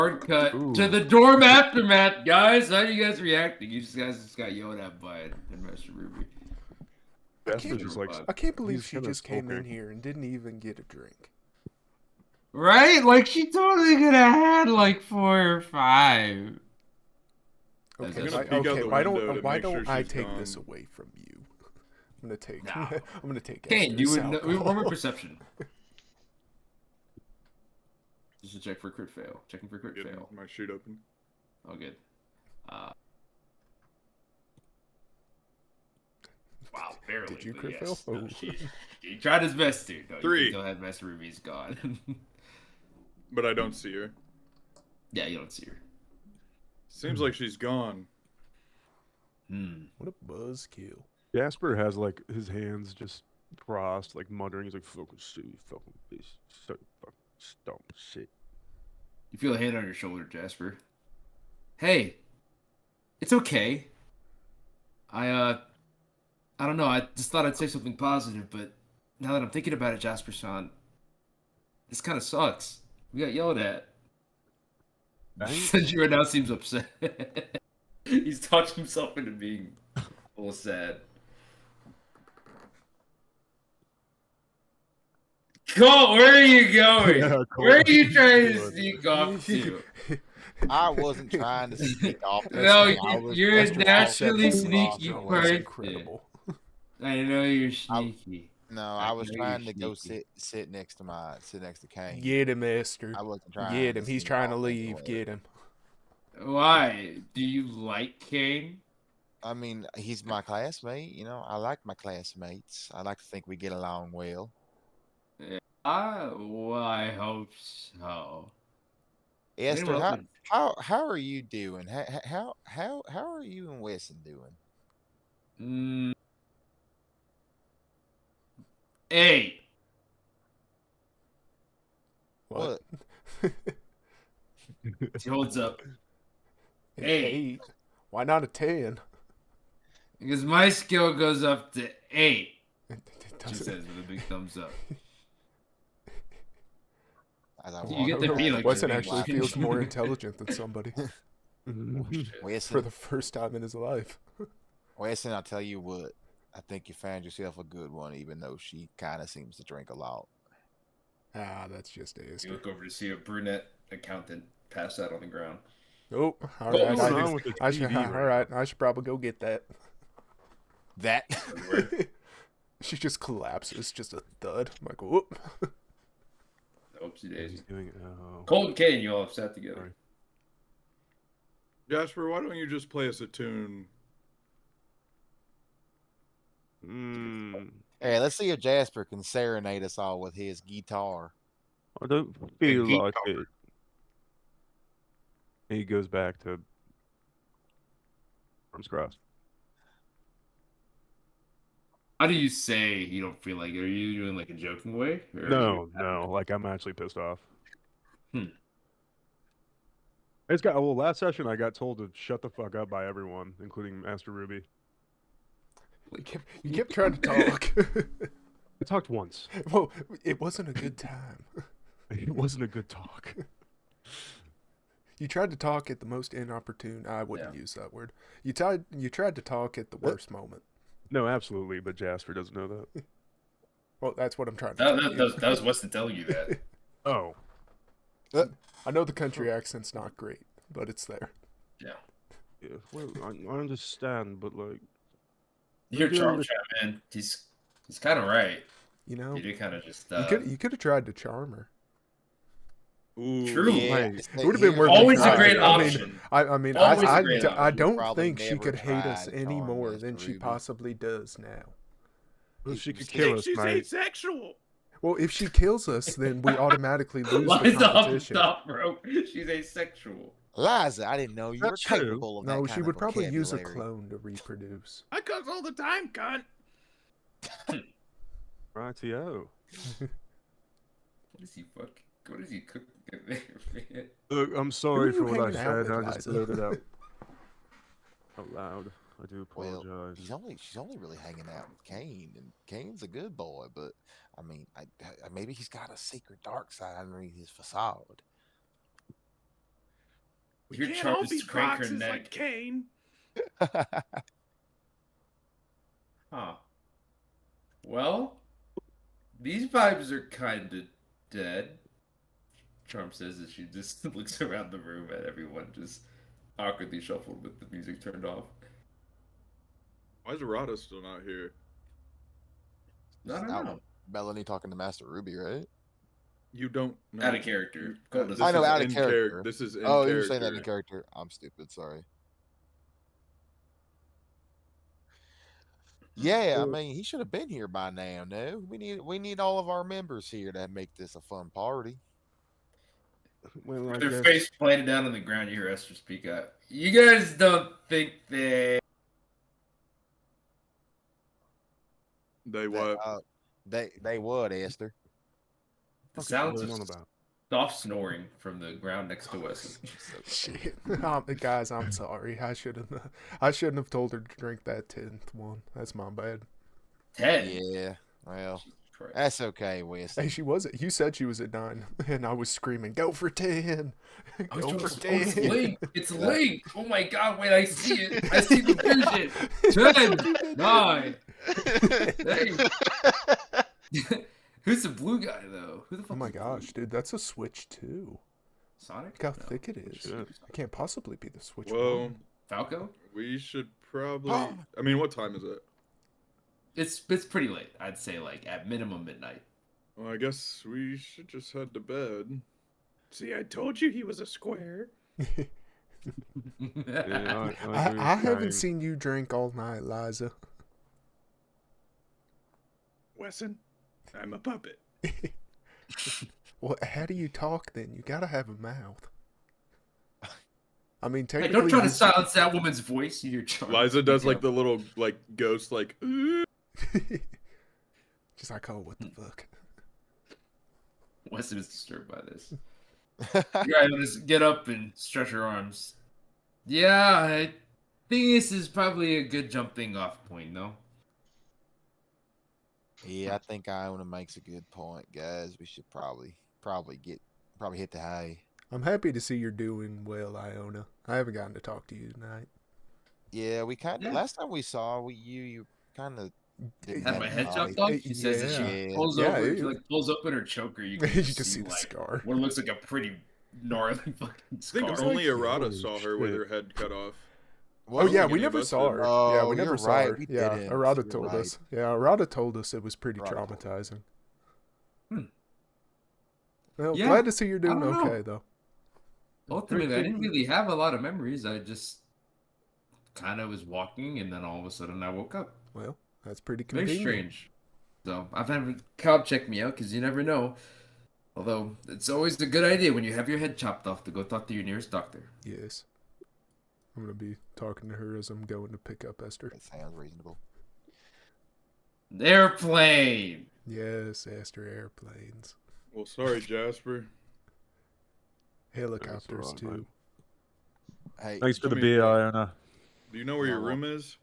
Hard cut Ooh. to the dorm aftermath, guys. How are you guys reacting? You guys just got yelled at by Master Ruby. Jasper's just like, I can't believe he's she kinda just came in sulking. here and didn't even get a drink. Right? Like she totally could have had like 4 or 5. Okay, That's why make don't sure I she's take gone. this away from you? I'm gonna take. Nah. I'm gonna take. Kane, you would know. alcohol. Roll my perception. Just to check for crit fail. Checking for crit fail. My shoot open. Oh, good. Wow, barely. Did you but crit yes. fail? No, Oh. he tried his best to. No, 3. You still had Master Ruby's gone. But I don't see her. Yeah, you don't see her. Seems like she's gone. What a buzzkill. Jasper has like his hands just crossed, like muttering. He's like, "Fucking shit, fucking piece, so fucking dumb shit." You feel a hand on your shoulder, Jasper. Hey, it's okay. I don't know. I just thought I'd say something positive, but now that I'm thinking about it, Jasper-san, this kind of sucks. We got yelled at. Senjiro now seems upset. He's talked himself into being a little sad. Cole, where are you going? Yeah, Cole, where are you trying to good. sneak off to? I wasn't trying to sneak off. No, Thing. you're a That's naturally all sneaky off. That's person. incredible. I know you're sneaky. No, I was know trying you're to go sneaky. sit next to Kane. Get him, Esther. I wasn't trying. Get him. to He's sneak trying to off leave. anywhere. Get him. Why? Do you like Kane? I mean, he's my classmate. You know, I like my classmates. I like to think we get along well. Well, I hope so. Esther, Anyone how are you doing? How are you and Wesson doing? 8. What? He holds up. 8. 8. Why not a 10? Because my skill goes up to 8. It She doesn't- says with a big thumbs up. As I You walk get the around, feeling Wesson you're actually being feels watched. more intelligent than somebody Wesson, for the first time in his life. Wesson, I'll tell you what. I think you found yourself a good one, even though she kind of seems to drink a lot. Ah, that's just You Esther. look over to see a brunette accountant pass out on the ground. Oh, all What's right. going on with the I should, TV all right right. I should probably go get that. That She just collapses, just a thud. I'm like, whoop. Oopsie He's daisy. doing it. Oh. Colt and Kane, you all have sat together. Sorry. Jasper, why don't you just play us a tune? Hey, let's see if Jasper can serenade us all with his guitar. I don't feel like it. He goes back to arms crossed. How do you say you don't feel like it? Are you doing like a joking way? Or No, like I'm actually pissed off. Hmm. It's got well. Last session, I got told to shut the fuck up by everyone, including Master Ruby. You kept trying to talk. I talked once. Well, it wasn't a good time. It wasn't a good talk. You tried to talk at the most inopportune. I wouldn't use that word. You tried to talk at the worst moment. No, absolutely, but Jasper doesn't know that. Well, that's what I'm trying to tell you. That was Weston telling you that. Oh, I know the country accent's not great, but it's there. Yeah. yeah. Well, I understand, but like, You're charm trap, man. He's kind of right. You know, You did kind of just. you could have tried to charm her. Ooh. True. It would have been worth Always a a great try. option. I mean, Always a great I option. don't Probably think she never could hate us tried to any charm more Mr. than she Ruby. possibly does now. well, she could She's kill us, She's mate. asexual. Well, if she kills us, then we automatically lose the Lies off the competition. top, bro. She's asexual. Liza, I didn't know you were That's true. capable of that No, kind she of would probably use a vocabulary. clone to reproduce. I cuss all the time, cunt. Rightio. What is he cooking in there, man? Look, I'm sorry Who for are what you I hanging said. out I with, just Liza? blurted out loud. I do Well, apologize. she's only really hanging out with Kane, and Kane's a good boy. But I mean, maybe he's got a secret dark side underneath his facade. We Your can't charm all is be to crank her boxes neck. like Kane. Huh. Well, these vibes are kind of dead. Charm says as she just looks around the room at everyone just awkwardly shuffled with the music turned off. Why is Arata still not here? I don't Out- know. Melanie talking to Master Ruby, right? You don't know. Out of character. You- Cole doesn't this I know, is out of in character. This is in Oh, character. you're saying that in character. I'm stupid. Sorry. Yeah, I mean, he should have been here by now. No, we need all of our members here to make this a fun party. Well, I With their guess face planted down on the ground, you hear Esther speak out. You guys don't think they... They what? They would, Esther. The what sounds you of on about. soft snoring from the ground next to Wesley. Shit, guys, I'm sorry. I shouldn't have told her to drink that 10th one. That's my bad. 10. Yeah. Well, Jesus Christ. that's okay, Wes. Hey, she was. You said she was at 9, and I was screaming, "Go for 10! Go for 10!" It's Link. It's Link. Oh my god, wait, I see it. I see the vision. 10, 9. Hey. Who's the blue guy, though? Who the fuck Oh my is blue? gosh, dude, that's a Switch 2. Sonic? Look how No. thick it is. Shit. It can't possibly be the Switch Well, 1. Falco? we should probably. I mean, what time is it? It's pretty late. I'd say like at minimum midnight. Well, I guess we should just head to bed. See, I told you he was a square. Yeah, I agree with haven't Kane. seen you drink all night, Liza. Wesson, I'm a puppet. Well, how do you talk then? You gotta have a mouth. I mean, Hey, technically, don't try to you- silence that woman's voice. You're charming. Liza does like the little like ghost like. just like, oh, what the fuck? Weston is disturbed by this. You guys just get up and stretch your arms. Yeah, I think this is probably a good jumping off point, no? Yeah, I think Iona makes a good point, guys. We should probably hit the hay. I'm happy to see you're doing well, Iona. I haven't gotten to talk to you tonight. Yeah, we kind of Yeah. last time we saw you kind of didn't Had have my a head body. chopped off. She says that Yeah. she pulls Yeah, over. She it- like pulls open her choker. You can, You just can see the like, scar. what looks like a pretty gnarly fucking I scar. think only Arata holy saw her with shit. her head cut off. Oh Well, yeah, think we any of never us saw did. her. yeah, Oh, we never you're saw right, her. we Yeah, didn't. Arata You're told right. us. Yeah, Arata told us it was pretty Arata told us. traumatizing. Hmm. Well, Yeah, glad to see you're doing don't know. okay though. Ultimately, I didn't really have a lot of memories. I just kind of was walking, and then all of a sudden I woke up. Well, that's pretty Very convenient. strange. So I've had a cop check me out because you never know. Although it's always a good idea when you have your head chopped off to go talk to your nearest doctor. Yes. I'm gonna be talking to her as I'm going to pick up Esther. That sounds reasonable. Airplane. Yes, Esther airplanes. Well, sorry, Jasper. Helicopters alright, too. mate. Hey, Thanks for I the mean, beer, Iona. Do you know where your No. room is?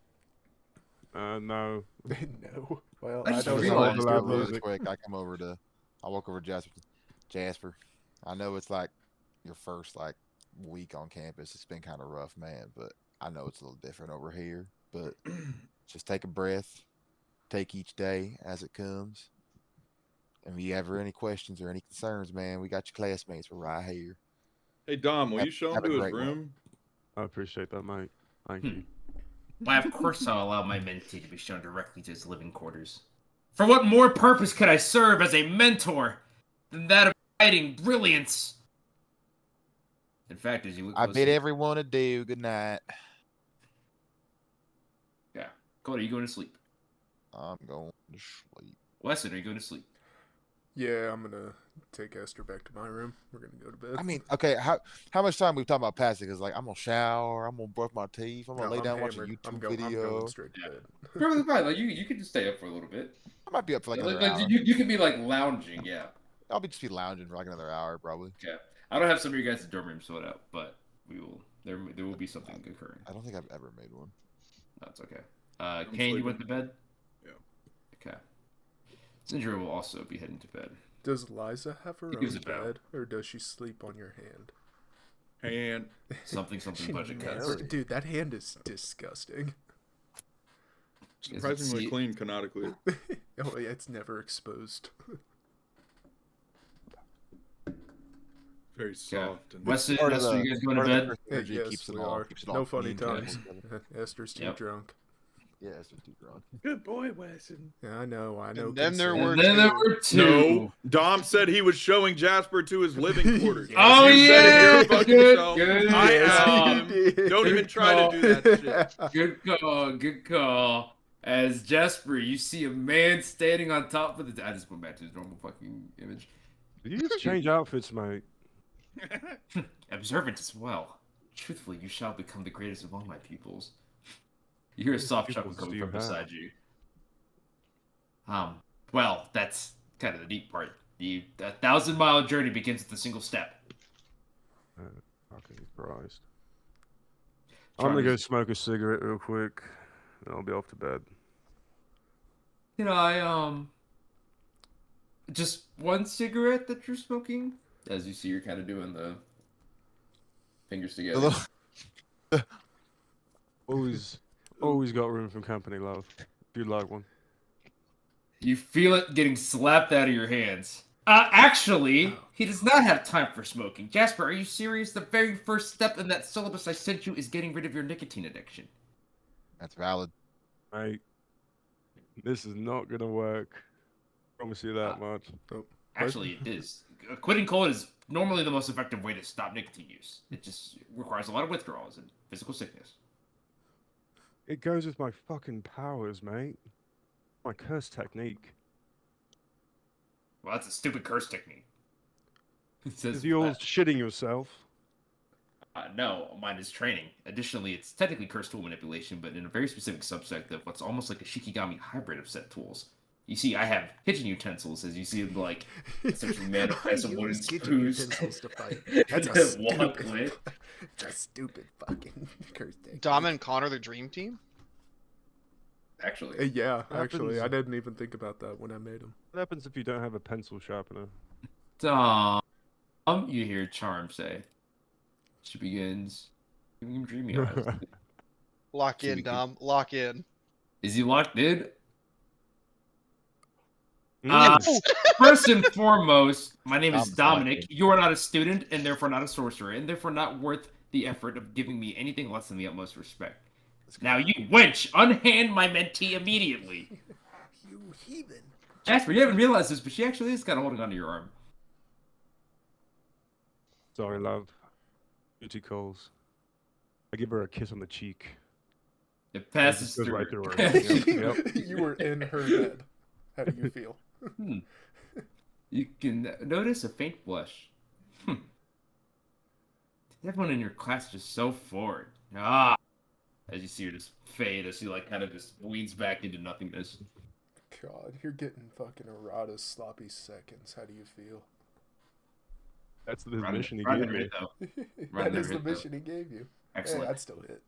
No. No. Well, I I just don't realized- know. Really loud really quick, I walk over to Jasper. I know it's like your first like week on campus. It's been kind of rough, man, but I know it's a little different over here. But just take a breath, take each day as it comes. And if you ever any questions or any concerns, man, we got your classmates. We're right here. Hey Dom, will Have- you show him have a to his great one. room? I appreciate that, mate. Thank you. Why, of course I'll allow my mentee to be shown directly to his living quarters. For what more purpose could I serve as a mentor than that of guiding brilliance? In fact, as you look I closer, bid everyone adieu. Good night. Yeah. Cody, are you going to sleep? I'm going to sleep. Weston, are you going to sleep? Yeah, I'm gonna take Esther back to my room. We're gonna go to bed. I mean, okay, how much time we've talked about passing? Because like I'm gonna shower, I'm gonna brush my teeth, I'm gonna No, lay I'm down watch a hammered. YouTube I'm video. going straight to Yeah. bed. Perfectly fine. Like you could just stay up for a little bit. I might be up for like Like, another hour. you could be like lounging, yeah. I'll be just be lounging for like another hour probably. Okay. I don't have some of your guys' dorm rooms filled out, but we will. There will be something occurring. I don't think I've ever made one. That's okay. Kane, you went to bed? Yeah. Okay. Sindra will also be heading to bed. Does Liza have her He own gives it back. bed, or does she sleep on your hand? hand. Something budget cuts. Never, dude, that hand is disgusting. Surprisingly see- clean canonically. Oh yeah, it's never exposed. Very soft. And Weston, Part of Esther, the- you guys going to part of the bed? Christmas energy Yes, keeps it we all. are. Keeps it all No funny clean, times. together. Esther's too Yep. drunk. Yeah, it's too drunk. Good boy, Wesson. Yeah, I know. And then there consent. were And then there were two. No, Dom said he was showing Jasper to his living quarters. Oh You said it yeah, here, fuck good, yourself. good, I Yes, am. he did. Don't even try to do that shit. good call, good call. As Jasper, you see a man standing on top of the. I just went back to his normal fucking image. Did you just change outfits, mate? Observant as well. Truthfully, you shall become the greatest among my pupils. You hear a soft chuckle Pupils coming do from you have? beside you. Well, that's kind of the neat part. The 1,000-mile journey begins with a single step. Fucking Christ. I'm gonna go Charmy's- smoke a cigarette real quick, and I'll be off to bed. You know, I just one cigarette that you're smoking. As you see, you're kind of doing the fingers A together. little- Always got room for company, love. If you'd like one. You feel it getting slapped out of your hands. Actually, he does not have time for smoking. Jasper, are you serious? The very first step in that syllabus I sent you is getting rid of your nicotine addiction. That's valid. Mate, this is not gonna work. Promise you that much. Actually, it is. Quitting cold is normally the most effective way to stop nicotine use. It just requires a lot of withdrawals and physical sickness. It goes with my fucking powers, mate. My curse technique. Well, that's a stupid curse technique. It says Is you all that. shitting yourself? No, mine is training. Additionally, it's technically curse tool manipulation, but in a very specific subset of what's almost like a Shikigami hybrid of set tools. You see, I have kitchen utensils, as you see them like essentially manifest a wooden spoons. to fight. That's That's a a walk stupid, with. that's a stupid fucking curse technique. Dom and Connor, the dream team. Actually, Yeah, What actually, happens- I didn't even think about that when I made him. What happens if you don't have a pencil sharpener? Dom, you hear Charm say. She begins giving him dreamy eyes. Lock So we in, could- Dom. Lock in. Is he locked in? Mm. First and foremost, my name is Dom's Dominic. locked in. You are not a student, and therefore not a sorcerer, and therefore not worth the effort of giving me anything less than the utmost respect. Now, you wench, unhand my mentee immediately. You heathen. Jasper, you haven't realized this, but she actually is kind of holding onto your arm. Sorry, love. Booty calls. I give her a kiss on the cheek. It passes goes through. right through her. Passes- Yep. You were in her head. How do you feel? You can notice a faint blush. Everyone in your class is just so forward. As you see her just fade, as she like kind of just weeds back into nothingness. God, you're getting fucking errata sloppy seconds. How do you feel? That's the Right- mission he right gave in me. it, though. Right That in the is the hit, though. mission he gave you. Hey, Excellent. I'd still hit.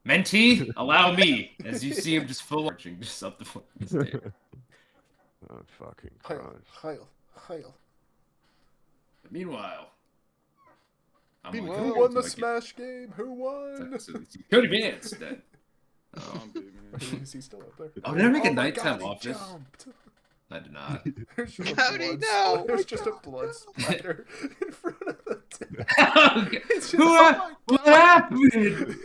Mentee, allow me. As you see him just full marching just up the fucking stairs. Oh, fucking Hail, Christ. hail. Meanwhile, I'm Meanwhile, looking Who forward won to the my Smash game? Who won? Cody Vance then. Zombie, man. Is he still up there? Oh, did I make a my nighttime God, he office? jumped. I did not. There's just a Cody, blood no! splat- There's just a blood splatter in front of the tent. It's just, Who? oh my What God. happened?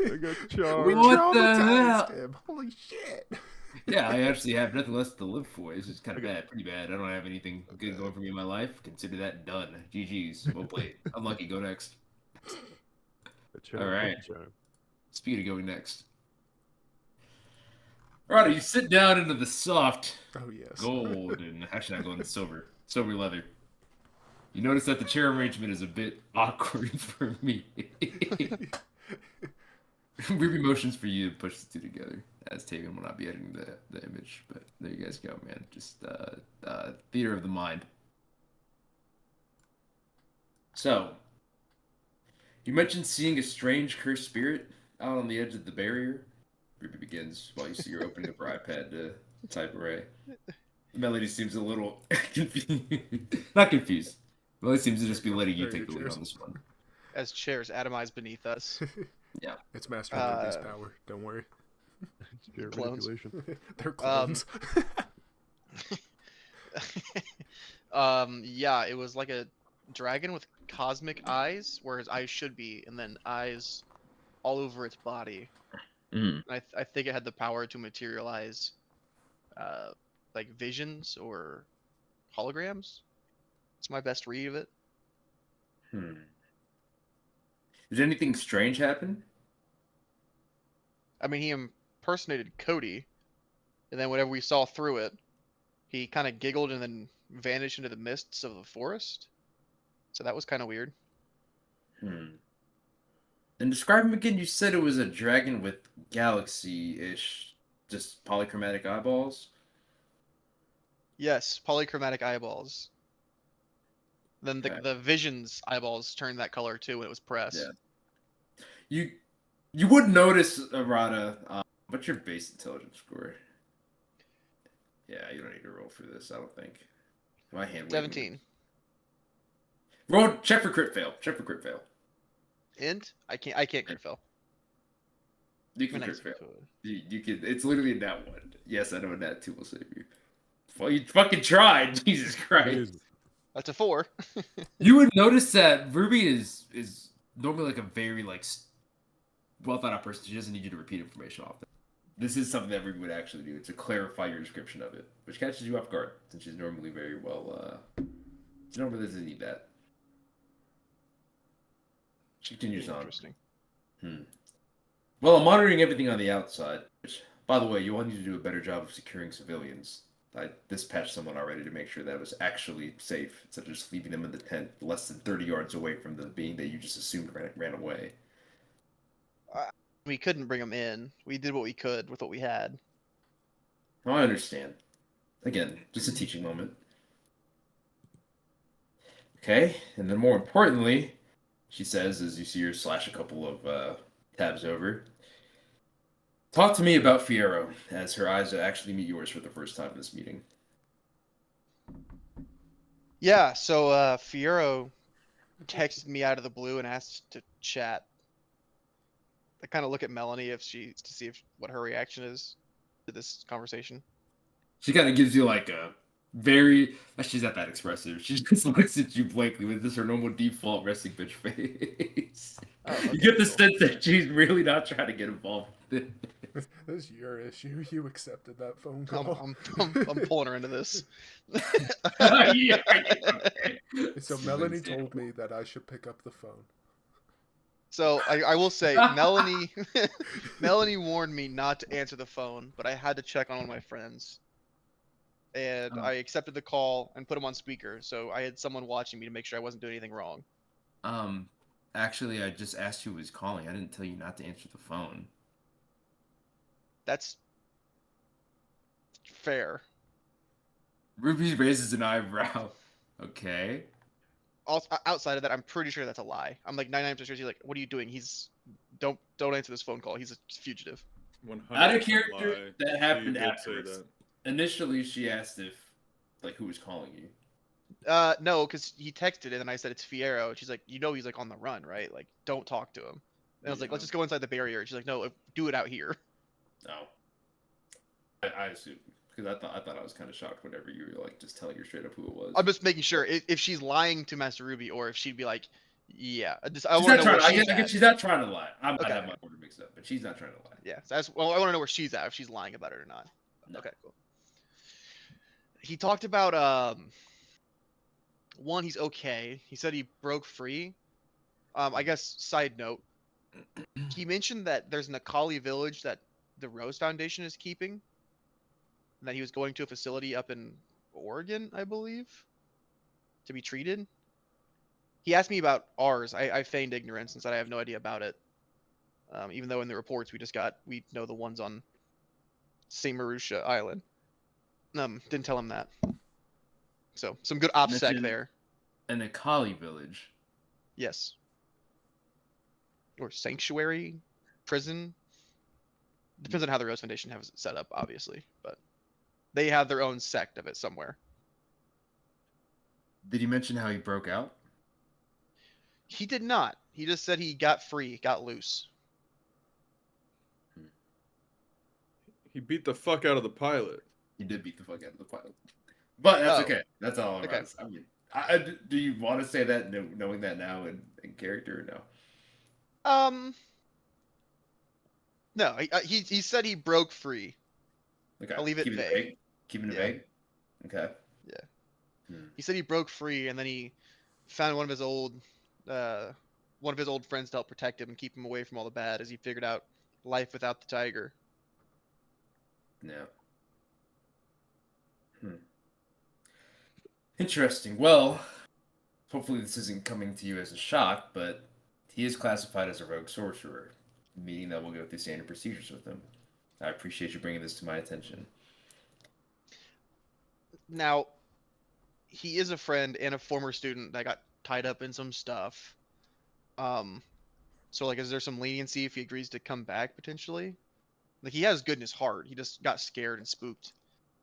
I got We charged. What the traumatized hell? him. Holy shit. Yeah, I actually have nothing less to live for. It's just kind of bad, pretty bad. I don't have anything good going for me in my life. Consider that done. GG's. Well played. Unlucky. Go next. All right. Speaking of going next. Alright, you sit down into the soft Oh, yes. gold and actually not gold and silver leather. You notice that the chair arrangement is a bit awkward for me. Weird emotions for you to push the two together, as Tavian will not be editing the image, but there you guys go, man. Just theater of the mind. So, you mentioned seeing a strange cursed spirit out on the edge of the barrier. Ruby begins while you see her opening up her iPad to type away. Melody seems a little confused. Not confused. Melody seems to just be letting you There take the you lead go. on this one. as chairs atomize beneath us. It's Master Ruby's Uh, power. Don't worry. Spirit Clones. manipulation. They're clones. Yeah, it was like a dragon with cosmic eyes, where his eyes should be, and then eyes all over its body. Mm. I think it had the power to materialize, like visions or holograms. It's my best read of it. Did anything strange happen? I mean, he impersonated Cody, and then whenever we saw through it, he kind of giggled and then vanished into the mists of the forest. So that was kind of weird. And describe him again. You said it was a dragon with galaxy-ish, just polychromatic eyeballs. Yes, polychromatic eyeballs. Then Okay. the visions eyeballs turned that color too when it was pressed. Yeah. You would notice, Arata, what's your base intelligence score? Yeah, you don't need to roll for this, I don't think. My hand. 17. Roll. Check for crit fail. Check for crit fail. Int? I can't crit fail. You I can mean, I crit guess fail. we could. You can. It's literally a nat one. Yes, I know a nat 2 will save you. Well, you fucking tried. Jesus Christ. Amazing. That's a 4. You would notice that Ruby is normally like a very well thought out person. She doesn't need you to repeat information often. This is something that Ruby would actually do to clarify your description of it, which catches you off guard since she's normally very well. She normally doesn't need that. She continues on. Interesting. Well, I'm monitoring everything on the outside. Which, by the way, you all need to do a better job of securing civilians. I dispatched someone already to make sure that it was actually safe, instead of just leaving them in the tent less than 30 yards away from the being that you just assumed ran away. We couldn't bring them in. We did what we could with what we had. Oh, I understand. Again, just a teaching moment. Okay, and then more importantly, she says, as you see her slash a couple of tabs over, talk to me about Fiero, as her eyes actually meet yours for the first time in this meeting. Yeah, so Fiero texted me out of the blue and asked to chat. I kind of look at Melanie to see what her reaction is to this conversation. She kind of gives you like a very. She's not that expressive. She just looks at you blankly with this her normal default resting bitch face. Oh, okay, you get the cool. sense that she's really not trying to get involved with it. This is your issue. You accepted that phone call. I'm pulling her into this. Yeah, okay. So Melanie told me that I should pick up the phone. So I will say, Melanie warned me not to answer the phone, but I had to check on one of my friends. And Oh. I accepted the call and put him on speaker, so I had someone watching me to make sure I wasn't doing anything wrong. Actually, I just asked who was calling. I didn't tell you not to answer the phone. That's fair. Ruby raises an eyebrow. Okay. Also, outside of that, I'm pretty sure that's a lie. I'm like 99% sure. He's like, "What are you doing?" Don't answer this phone call. He's a fugitive. 100% Out of character, lie. that happened She did say afterwards. that. Initially, she asked if, who was calling you. No, because he texted it, and I said it's Fiero. And she's like, he's like on the run, right? Like, don't talk to him. And I was like, let's just go inside the barrier. And she's like, no, do it out here. No. I assume, because I thought I was kind of shocked whenever you were just telling her straight up who it was. I'm just making sure if she's lying to Master Ruby, or if she'd be like, yeah. I She's want not to know trying. where I she's guess at. she's not trying to lie. I might Okay. have my order mixed up, but she's not trying to lie. Yeah. So I want to know where she's at, if she's lying about it or not. No. Okay, cool. He talked about one, he's okay. He said he broke free. I guess side note, he mentioned that there's an Akali village that the Rose Foundation is keeping, and that he was going to a facility up in Oregon, I believe, to be treated. He asked me about ours. I feigned ignorance and said I have no idea about it. Even though in the reports we know the ones on St. Marusha Island. Didn't tell him that. So some good OPSEC Mentioned- there. An Akali village. Yes. Or sanctuary, prison. Depends on how the Rose Foundation has it set up, obviously, but they have their own sect of it somewhere. Did he mention how he broke out? He did not. He just said he got free, got loose. He beat the fuck out of the pilot. He did beat the fuck out of the pilot. But that's Oh. okay. That's all Okay. I mean, do you want to say that knowing that now in character or no? No, he said he broke free. Okay. I'll leave it Keeping vague. Keeping it Yeah. vague. Okay. Yeah. He said he broke free, and then he found one of his old friends to help protect him and keep him away from all the bad, as he figured out life without the tiger. Yeah. Interesting. Well, hopefully this isn't coming to you as a shock, but he is classified as a rogue sorcerer, meaning that we'll go through standard procedures with him. I appreciate you bringing this to my attention. Now, he is a friend and a former student that got tied up in some stuff. So like, is there some leniency if he agrees to come back potentially? Like, he has good in his heart. He just got scared and spooked.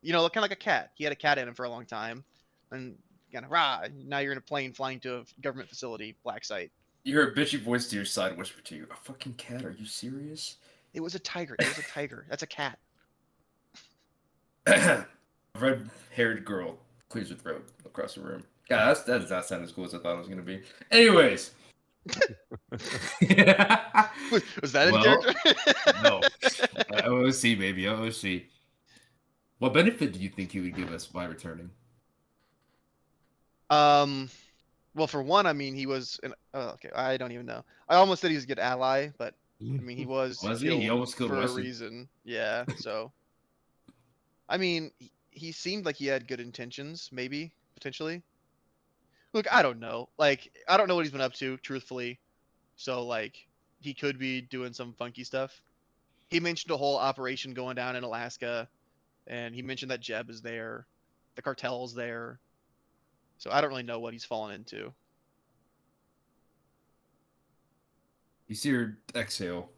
You know, kind of like a cat. He had a cat in him for a long time, and kind of now you're in a plane flying to a government facility, black site. You hear a bitchy voice to your side whisper to you, "A fucking cat? Are you serious?" It was a tiger. It was a tiger. That's a cat. A red-haired girl clears her throat across the room. God, that does not sound as cool as I thought it was going to be. Anyways. Was that in Well, character? No. OOC, baby. OOC. What benefit do you think he would give us by returning? Well, for one, I mean, he was okay, I don't even know. I almost said he was a good ally, but I mean, he was Was he? He almost killed for Wesley. a reason. Yeah, so I mean, he seemed like he had good intentions, maybe, potentially. Look, I don't know. Like, I don't know what he's been up to, truthfully. So, like, he could be doing some funky stuff. He mentioned a whole operation going down in Alaska, and he mentioned that Jeb is there, the cartel's there. So I don't really know what he's fallen into. You see her exhale.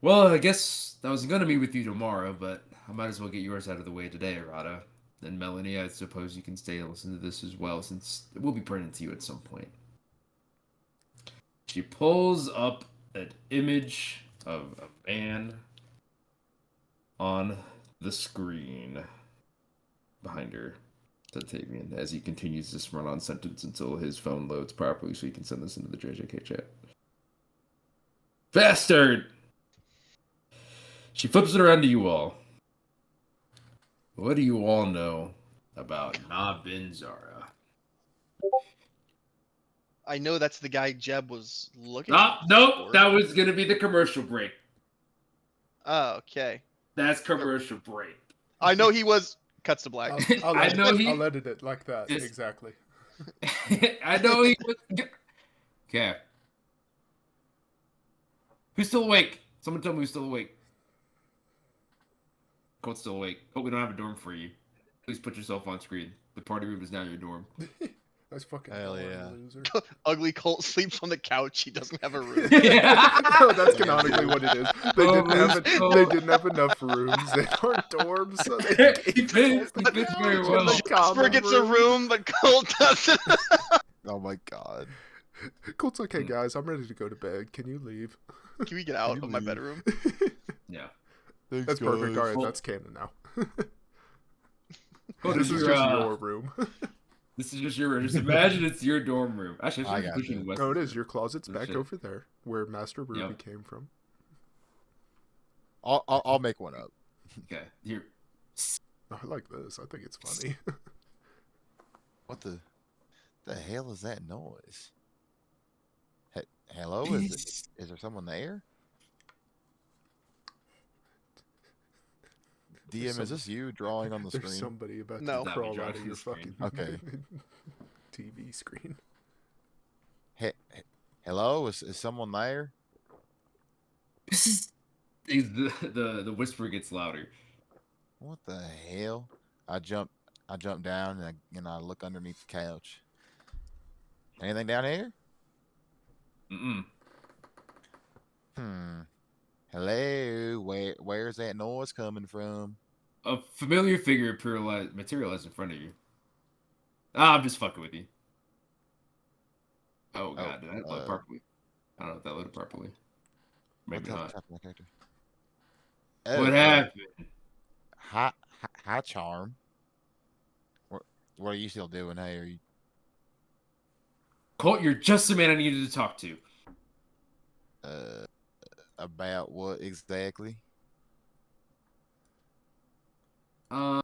Well, I guess I was going to meet with you tomorrow, but I might as well get yours out of the way today, Arata. And Melanie, I suppose you can stay and listen to this as well, since it will be printed to you at some point. She pulls up an image of a man on the screen behind her, said Tavian, as he continues this run-on sentence until his phone loads properly so he can send this into the JJK chat. Bastard! She flips it around to you all. What do you all know about Na bin Zara? I know that's the guy Jeb was looking Nope, for. that was going to be the commercial break. Oh, okay. That's commercial break. I know he was... Cuts to black. I'll I know I'll edit it like that. Yes. Exactly. I know he was... Okay. Who's still awake? Someone tell me who's still awake. Colt's still awake. Hope we don't have a dorm for you. Please put yourself on screen. The party room is now your dorm. That's fucking Hell boring, yeah. loser. Ugly Colt sleeps on the couch. He doesn't have a room. No, that's canonically what it is. They Oh, they didn't have enough rooms. They weren't dorms, so they He fits very well. Jasper gets a room, but Colt doesn't. Oh my god. Colt's like, hey guys, I'm ready to go to bed. Can you leave? Can we get out You of my leave. bedroom? Yeah. Thanks, That's perfect. All right, Well- that's canon now. Colt, This is just your room. This is just your room. Just imagine it's your dorm room. Actually, I it's got pushing you. West. No, it is. Your closet's Oh, back shit. over there, where Master Ruby Yep. came from. I'll make one up. Okay, here. I like this. I think it's funny. What the hell is that noise? Hello? Is there someone there? DM, is this you drawing on the There's screen? somebody about No. to That'd be crawl out drawing of on your the screen. fucking Okay. TV screen. Hello? Is someone there? This is the whisper gets louder. What the hell? I jump down and I look underneath the couch. Anything down here? Mm-mm. Hello? Where's that noise coming from? A familiar figure materialized in front of you. I'm just fucking with you. Oh god, did I load properly? I don't know if that loaded properly. What Maybe the hell not. happened to my character? What happened? Hi, Charm. What are you still doing? Hey, are you? Colt, you're just the man I needed to talk to. About what exactly? Uh,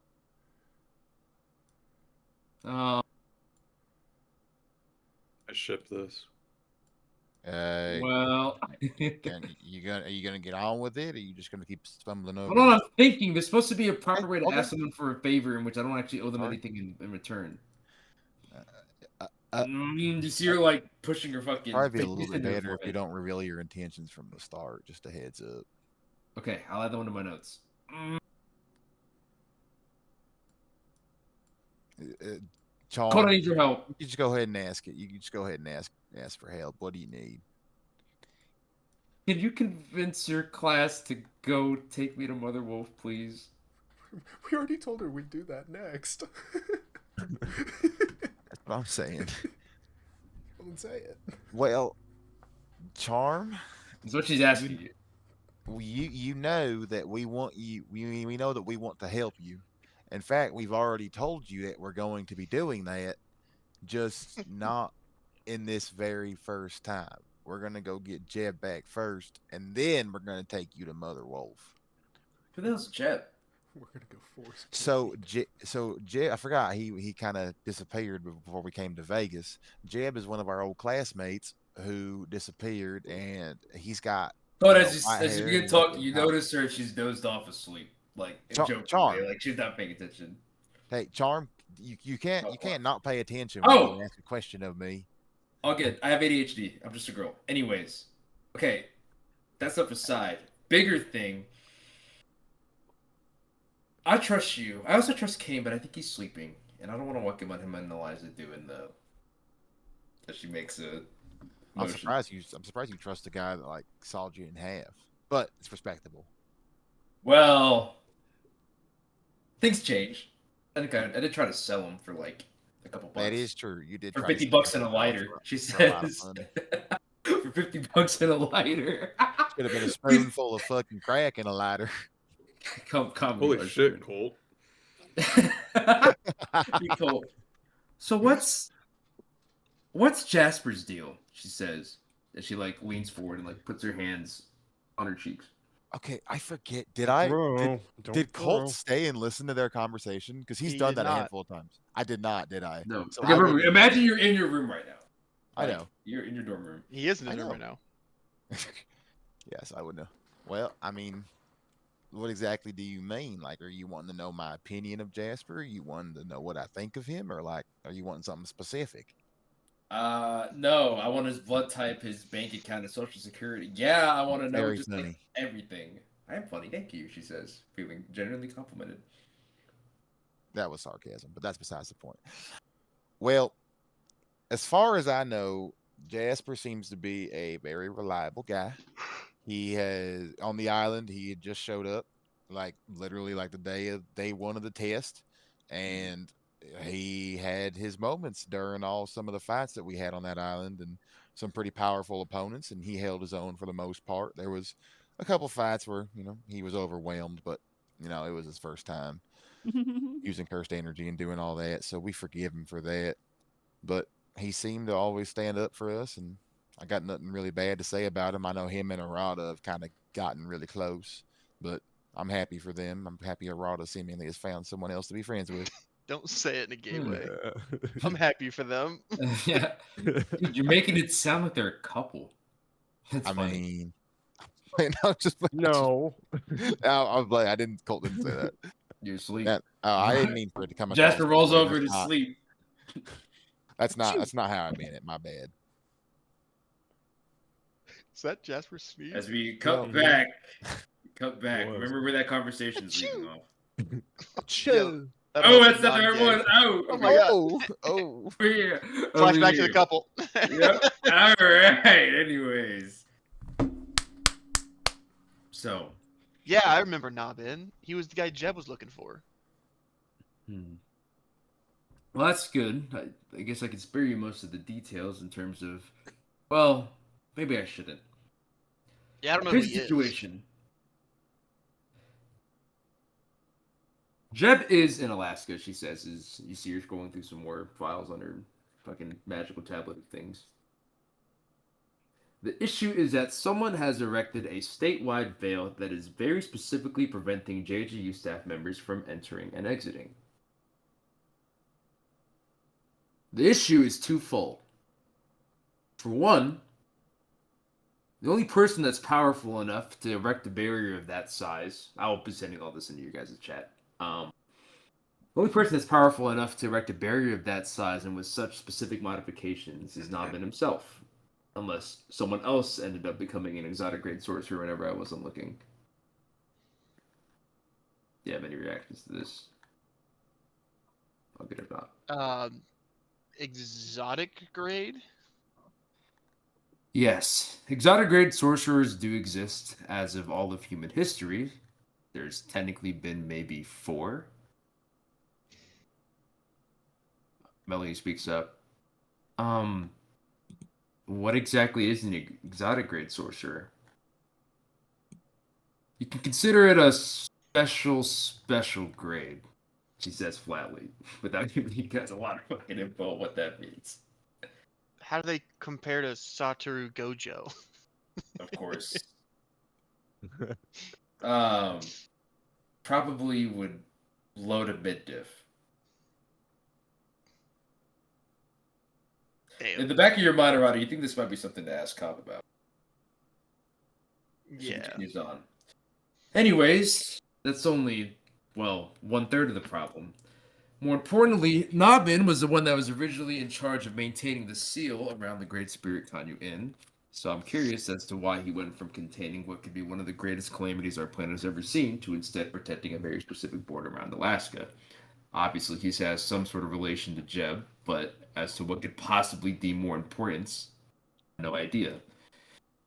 uh, I ship this. well, Are you gonna get on with it, or are you just gonna keep stumbling over? hold on, I'm thinking. There's supposed to be a proper way to Okay. ask someone for a favor in which I don't actually owe them Alright. anything in return. Uh, You see her like pushing her fucking Probably be a face little bit into her better if you forehead. don't reveal your intentions from the start. Just a heads up. Okay, I'll add that one to my notes. Charm, Colt, I need your help. you just go ahead and ask it. You can just go ahead and ask for help. What do you need? Can you convince your class to go take me to Mother Wolf, please? We already told her we'd do that next. That's what I'm saying. Don't say it. Well, Charm, That's what she's asking you. you know that we want you. We know that we want to help you. In fact, we've already told you that we're going to be doing that, just not in this very first time. We're gonna go get Jeb back first, and then we're gonna take you to Mother Wolf. Who the hell's Jeb? We're gonna go force. Jeb, I forgot he kind of disappeared before we came to Vegas. Jeb is one of our old classmates who disappeared, and he's got. But you know, as white you hair begin and talking, you how- notice her. She's dozed off asleep, like in Charm. joking way, like she's not paying attention. Hey, Charm, you can't not pay attention when Oh! you ask a question of me. All good. I have ADHD. I'm just a girl. Anyways, okay, that stuff aside, bigger thing. I trust you. I also trust Kane, but I think he's sleeping, and I don't want to wake him on him and Eliza doing the. That she makes a. I'm Motion. surprised you trust a guy that like sawed you in half, but it's respectable. Well, things change. I did try to sell him for like a couple bucks. That is true. You did For try to 50 sell bucks him and a for lighter. a- She for a lot of says. money. For 50 bucks and a lighter. Could have been a spoonful of fucking crack and a lighter. Come, Holy shit, Colt. Colt. So what's Jasper's deal? She says as she like leans forward and like puts her hands on her cheeks. Okay, I forget. Did Don't Colt throw. stay and listen to their conversation? Because he's He done did that a not. handful of times. I did not, did I? No. So Okay, I remember, wouldn't- imagine you're in your room right now. I Like, know. You're in your dorm room. He is in I his room know. right now. Yes, I would know. Well, I mean, what exactly do you mean? Like, are you wanting to know my opinion of Jasper? Are you wanting to know what I think of him? Or, like, are you wanting something specific? No, I want his blood type, his bank account, his social security. Yeah, I want to know Very just funny. like everything. I am funny, thank you, she says, feeling genuinely complimented. That was sarcasm, but that's besides the point. Well, as far as I know, Jasper seems to be a very reliable guy. He has on the island. He had just showed up, like literally like the day one of the test, and he had his moments during some of the fights that we had on that island, and some pretty powerful opponents. And he held his own for the most part. There was a couple fights where he was overwhelmed, but it was his first time using cursed energy and doing all that, so we forgive him for that. But he seemed to always stand up for us, and I got nothing really bad to say about him. I know him and Arata have kind of gotten really close, but I'm happy for them. I'm happy Arata seemingly has found someone else to be friends with. Don't say it in a gay way. Yeah. I'm happy for them. Yeah, dude, you're making it sound like they're a couple. That's I funny. mean, no, No. I didn't. Colt didn't say that. You're asleep. I didn't mean for it to come across. Jasper rolls that way. over to That's not- sleep. That's not how I meant it. My bad. Is that Jasper sneeze? As we cut Well, back, was. remember where that conversation is leading off. Chill. That Oh, must that's be not the right non-gay. one. Oh, Oh my god. Oh. over here. Flashback to the couple. Yep. All right. Anyways. So. Yeah, I remember Nabin. He was the guy Jeb was looking for. Well, that's good. I guess I can spare you most of the details in terms of, well, maybe I shouldn't. Yeah, I don't know who Here's he the is. situation. Jeb is in Alaska, she says, is you see her scrolling through some more files on her fucking magical tablet of things. The issue is that someone has erected a statewide veil that is very specifically preventing JJU staff members from entering and exiting. The issue is twofold. For one, the only person that's powerful enough to erect a barrier of that size, I will be sending all this into your guys' chat. The only person that's powerful enough to erect a barrier of that size and with such specific modifications is Nobin himself. Unless someone else ended up becoming an exotic grade sorcerer whenever I wasn't looking. Do you have any reactions to this? I'll get it out. Exotic grade? Yes, exotic grade sorcerers do exist as of all of human history. There's technically been maybe 4. Melanie speaks up. What exactly is an exotic grade sorcerer? You can consider it a special grade, she says flatly, without giving you guys a lot of fucking info on what that means. How do they compare to Satoru Gojo? Of course. Probably would load a mid diff. Damn. In the back of your mind, Arada, you think this might be something to ask Cobb about. She Yeah. continues on. Anyways, that's only, well, 1/3 of the problem. More importantly, Nobin was the one that was originally in charge of maintaining the seal around the Great Spirit Conyu Inn. So I'm curious as to why he went from containing what could be one of the greatest calamities our planet has ever seen to instead protecting a very specific border around Alaska. Obviously, he has some sort of relation to Jeb, but as to what could possibly deem more importance, no idea.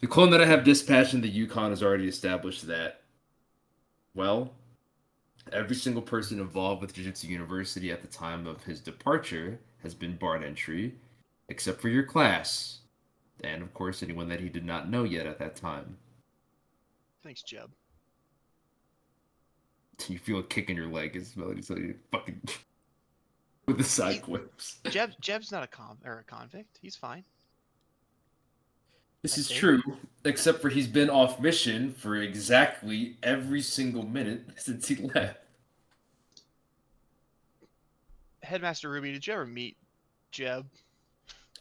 The clone that I have dispatched in the Yukon has already established that, well, every single person involved with Jiu-Jitsu University at the time of his departure has been barred entry, except for your class, and of course anyone that he did not know yet at that time. Thanks, Jeb. You feel a kick in your leg as Melody tells you fucking with the side quips. Jeb's not a convict. He's fine. This I is think. true, except for he's been off mission for exactly every single minute since he left. Headmaster Ruby, did you ever meet Jeb?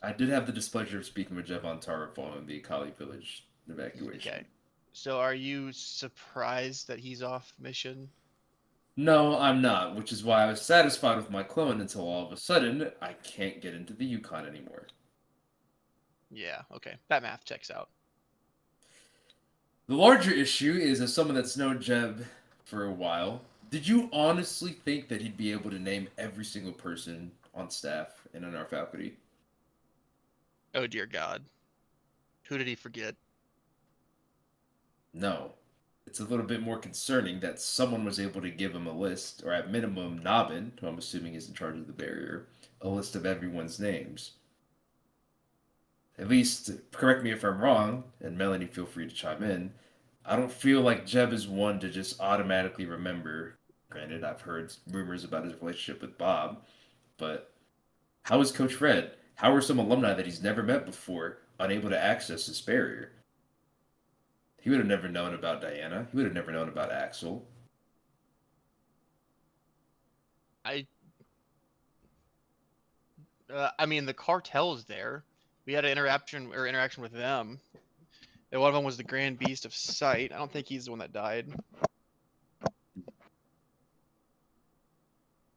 I did have the displeasure of speaking with Jeff on Tara following the Kali village evacuation. Okay. So are you surprised that he's off mission? No, I'm not, which is why I was satisfied with my clone until all of a sudden I can't get into the Yukon anymore. Yeah, okay. That math checks out. The larger issue is, as someone that's known Jeb for a while, did you honestly think that he'd be able to name every single person on staff and in our faculty? Oh dear God. Who did he forget? No. It's a little bit more concerning that someone was able to give him a list, or at minimum Nobin, who I'm assuming is in charge of the barrier, a list of everyone's names. At least, correct me if I'm wrong, and Melanie, feel free to chime in. I don't feel like Jeb is one to just automatically remember. Granted, I've heard rumors about his relationship with Bob, but how is Coach Fred? How are some alumni that he's never met before unable to access this barrier? He would have never known about Diana. He would have never known about Axel. I mean, the cartel is there. We had an interaction with them. And one of them was the Grand Beast of Sight. I don't think he's the one that died.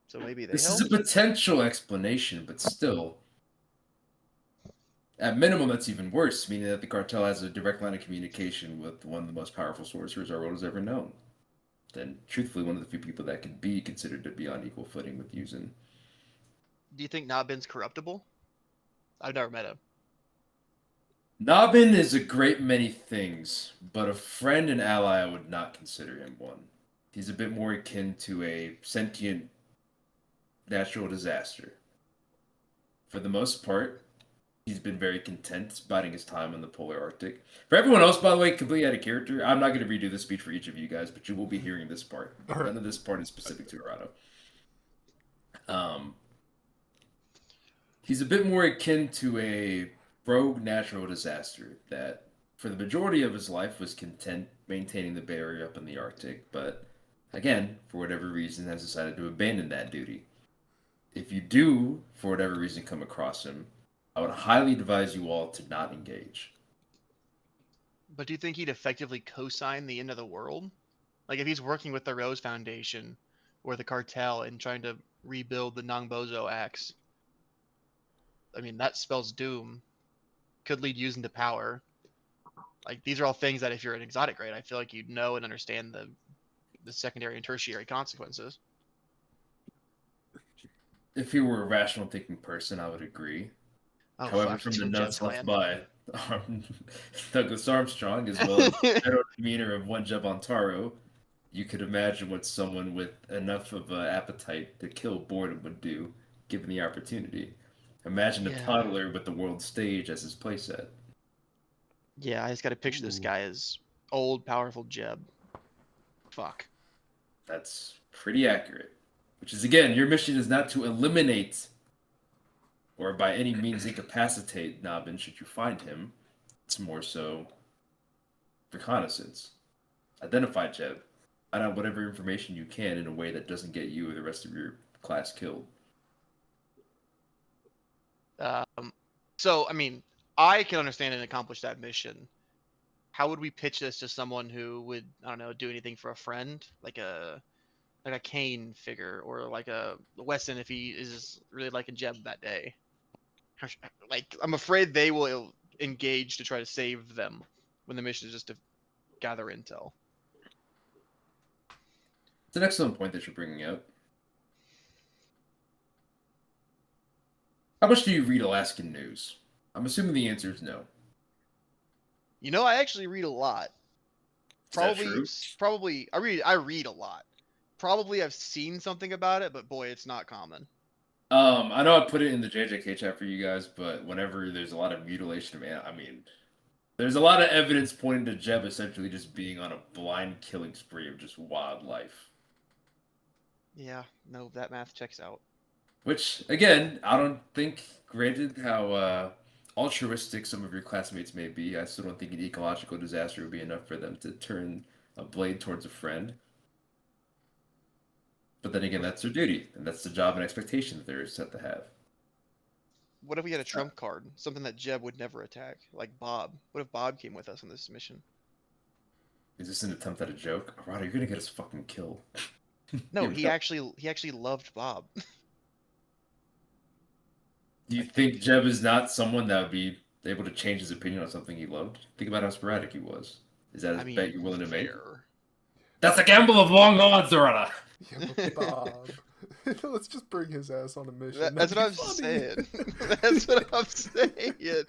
So maybe they This helped. is a potential explanation, but still. At minimum, that's even worse, meaning that the cartel has a direct line of communication with one of the most powerful sorcerers our world has ever known. And truthfully, one of the few people that could be considered to be on equal footing with Yuzin. Do you think Nobin's corruptible? I've never met him. Nobin is a great many things, but a friend and ally I would not consider him one. He's a bit more akin to a sentient natural disaster. for the most part, he's been very content biding his time in the polar Arctic. For everyone else, by the way, completely out of character, I'm not going to redo this speech for each of you guys, but you will be hearing this part. All right. None of this part is specific to Arado. He's a bit more akin to a rogue natural disaster that, for the majority of his life, was content maintaining the barrier up in the Arctic, but again, for whatever reason, has decided to abandon that duty. If you do, for whatever reason, come across him, I would highly advise you all to not engage. But do you think he'd effectively co-sign the end of the world? Like if he's working with the Rose Foundation or the cartel and trying to rebuild the Nongbozo Axe, I mean, that spells doom. Could lead using to power. Like these are all things that if you're an exotic grade, I feel like you'd know and understand the secondary and tertiary consequences. If he were a rational thinking person, I would agree. Oh, However, fuck, from Team the nuts Jeb's left clan. by Douglas Armstrong, as well as the general demeanor of one Jeb Ontaro, you could imagine what someone with enough of an appetite to kill boredom would do, given the opportunity. Imagine a Yeah. toddler with the world stage as his playset. Yeah, I just got to picture this Ooh. guy as old, powerful Jeb. Fuck. That's pretty accurate. Which is, again, your mission is not to eliminate or by any means incapacitate Nabin should you find him. It's more so reconnaissance. Identify Jeb. Find out whatever information you can in a way that doesn't get you or the rest of your class killed. So, I mean, I can understand and accomplish that mission. How would we pitch this to someone who would, I don't know, do anything for a friend, like a Kane figure, or like a Weston if he is really liking Jeb that day? Like, I'm afraid they will engage to try to save them when the mission is just to gather intel. It's an excellent point that you're bringing up. How much do you read Alaskan news? I'm assuming the answer is no. You know, I actually read a lot. Is that true? Probably, I read a lot. Probably I've seen something about it, but boy, it's not common. I know I put it in the JJK chat for you guys, but whenever there's a lot of mutilation of there's a lot of evidence pointing to Jeb essentially just being on a blind killing spree of just wildlife. Yeah, no, that math checks out. Which, again, I don't think, granted how altruistic some of your classmates may be, I still don't think an ecological disaster would be enough for them to turn a blade towards a friend. But then again, that's their duty, and that's the job and expectation that they're set to have. What if we had a trump card? Something that Jeb would never attack, like Bob. What if Bob came with us on this mission? Is this an attempt at a joke? Arado, you're gonna get us fucking killed. No, Here we he go. actually loved Bob. Do you think Jeb is not someone that would be able to change his opinion on something he loved? Think about how sporadic he was. Is that a I mean, bet you're willing to make? fair. That's a gamble of long odds, Arada. Yeah, but Bob. Let's just bring his ass on a mission. That's That'd what be I'm funny. saying. That's what I'm saying.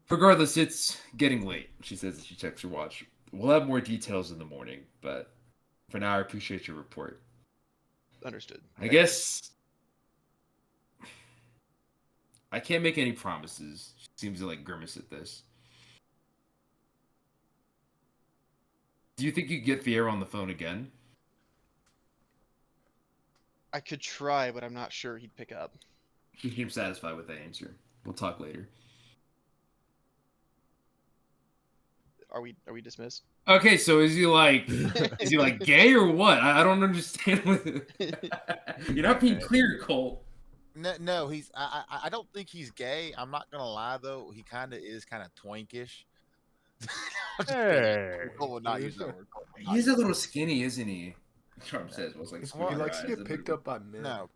Regardless, it's getting late. She says as she checks her watch. We'll have more details in the morning, but for now, I appreciate your report. Understood. I guess I can't make any promises. She seems to grimace at this. Do you think you get Fiero on the phone again? I could try, but I'm not sure he'd pick up. He seems satisfied with that answer. We'll talk later. Are we dismissed? Okay, so is he gay or what? I don't understand. You're not being clear, Cole. No, he's. I don't think he's gay. I'm not gonna lie though. He kind of is, kind of twinkish. Hey. Cole would not use that word. Cole would not He's use a little squinty, isn't he? Trump says, "Was like He squinty likes to eyes get and picked up by men. No,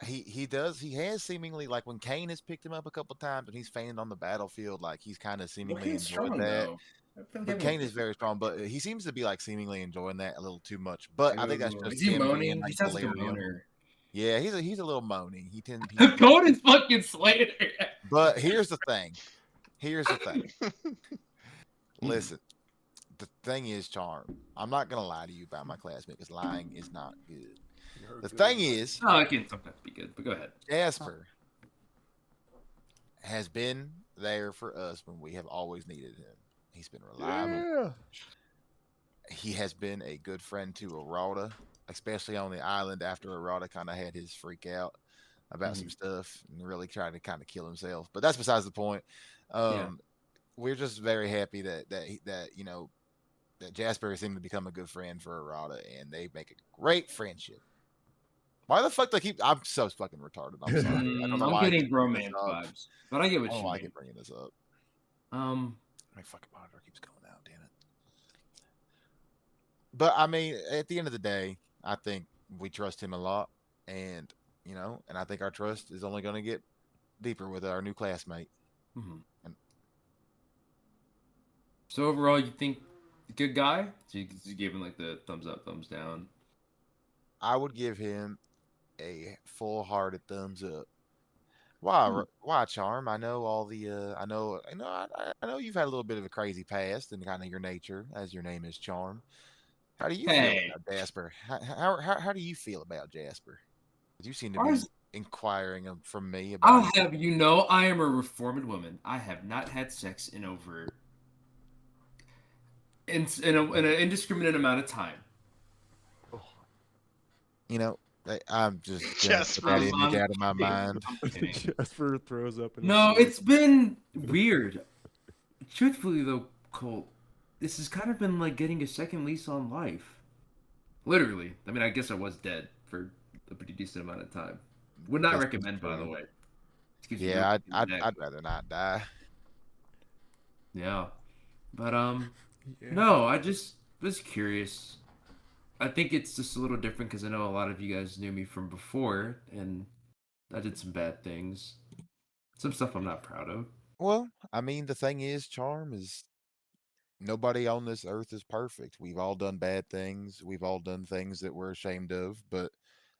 he does. He has seemingly, like when Kane has picked him up a couple times and he's fainted on the battlefield, like he's kind of seemingly Kane's enjoyed strong, that. though. I feel like But everyone- Kane is very strong, but he seems to be seemingly enjoying that a little too much. But I think that's just Is he him being, moaning? He sounds like a delirium. moaner. Yeah, he's a little moany. He tends. Code is fucking Slater. But here's the thing. Listen, the thing is, Charm. I'm not gonna lie to you about my classmate because lying is not good. You're The good thing at is, Oh, it can sometimes be good, but go ahead. Jasper has been there for us when we have always needed him. He's been reliable. Yeah. He has been a good friend to Arata, especially on the island after Arata kind of had his freak out about some stuff and really tried to kind of kill himself. But that's besides the point. Yeah. We're just very happy that Jasper seemed to become a good friend for Arata, and they make a great friendship. Why the fuck do I keep? I'm so fucking retarded. I'm sorry. I don't know I'm why I getting keep bringing this bromance up. vibes, but I get I what don't know you why I mean. keep bringing this up. My fucking monitor keeps going out. Damn it. But I mean, at the end of the day, I think we trust him a lot, and and I think our trust is only going to get deeper with our new classmate. Mhm. And So overall, you think good guy? So you gave him like the thumbs up, thumbs down. I would give him a full-hearted thumbs up. Why? Why, Charm? I know all the. I know you've had a little bit of a crazy past and kind of your nature, as your name is Charm. How do you feel Hey, about Jasper? How do you feel about Jasper? You seem to far be as inquiring from me about. I'll have you know, I am a reformed woman. I have not had sex in over in an indiscriminate amount of time. I'm just gonna put Jasper. that image out of my kidding. mind. I'm kidding. Jasper throws up in No, his it's been weird. Truthfully, though, Colt, this has kind of been like getting a second lease on life. Literally. I mean, I guess I was dead for a pretty decent amount of time. Would not Guess that's recommend, by the true. way. Excuse me. Yeah, I'd rather not die. Yeah, but Yeah. no, I just was curious. I think it's just a little different because I know a lot of you guys knew me from before, and I did some bad things, some stuff I'm not proud of. Well, I mean, the thing is, Charm is nobody on this earth is perfect. We've all done bad things. We've all done things that we're ashamed of, but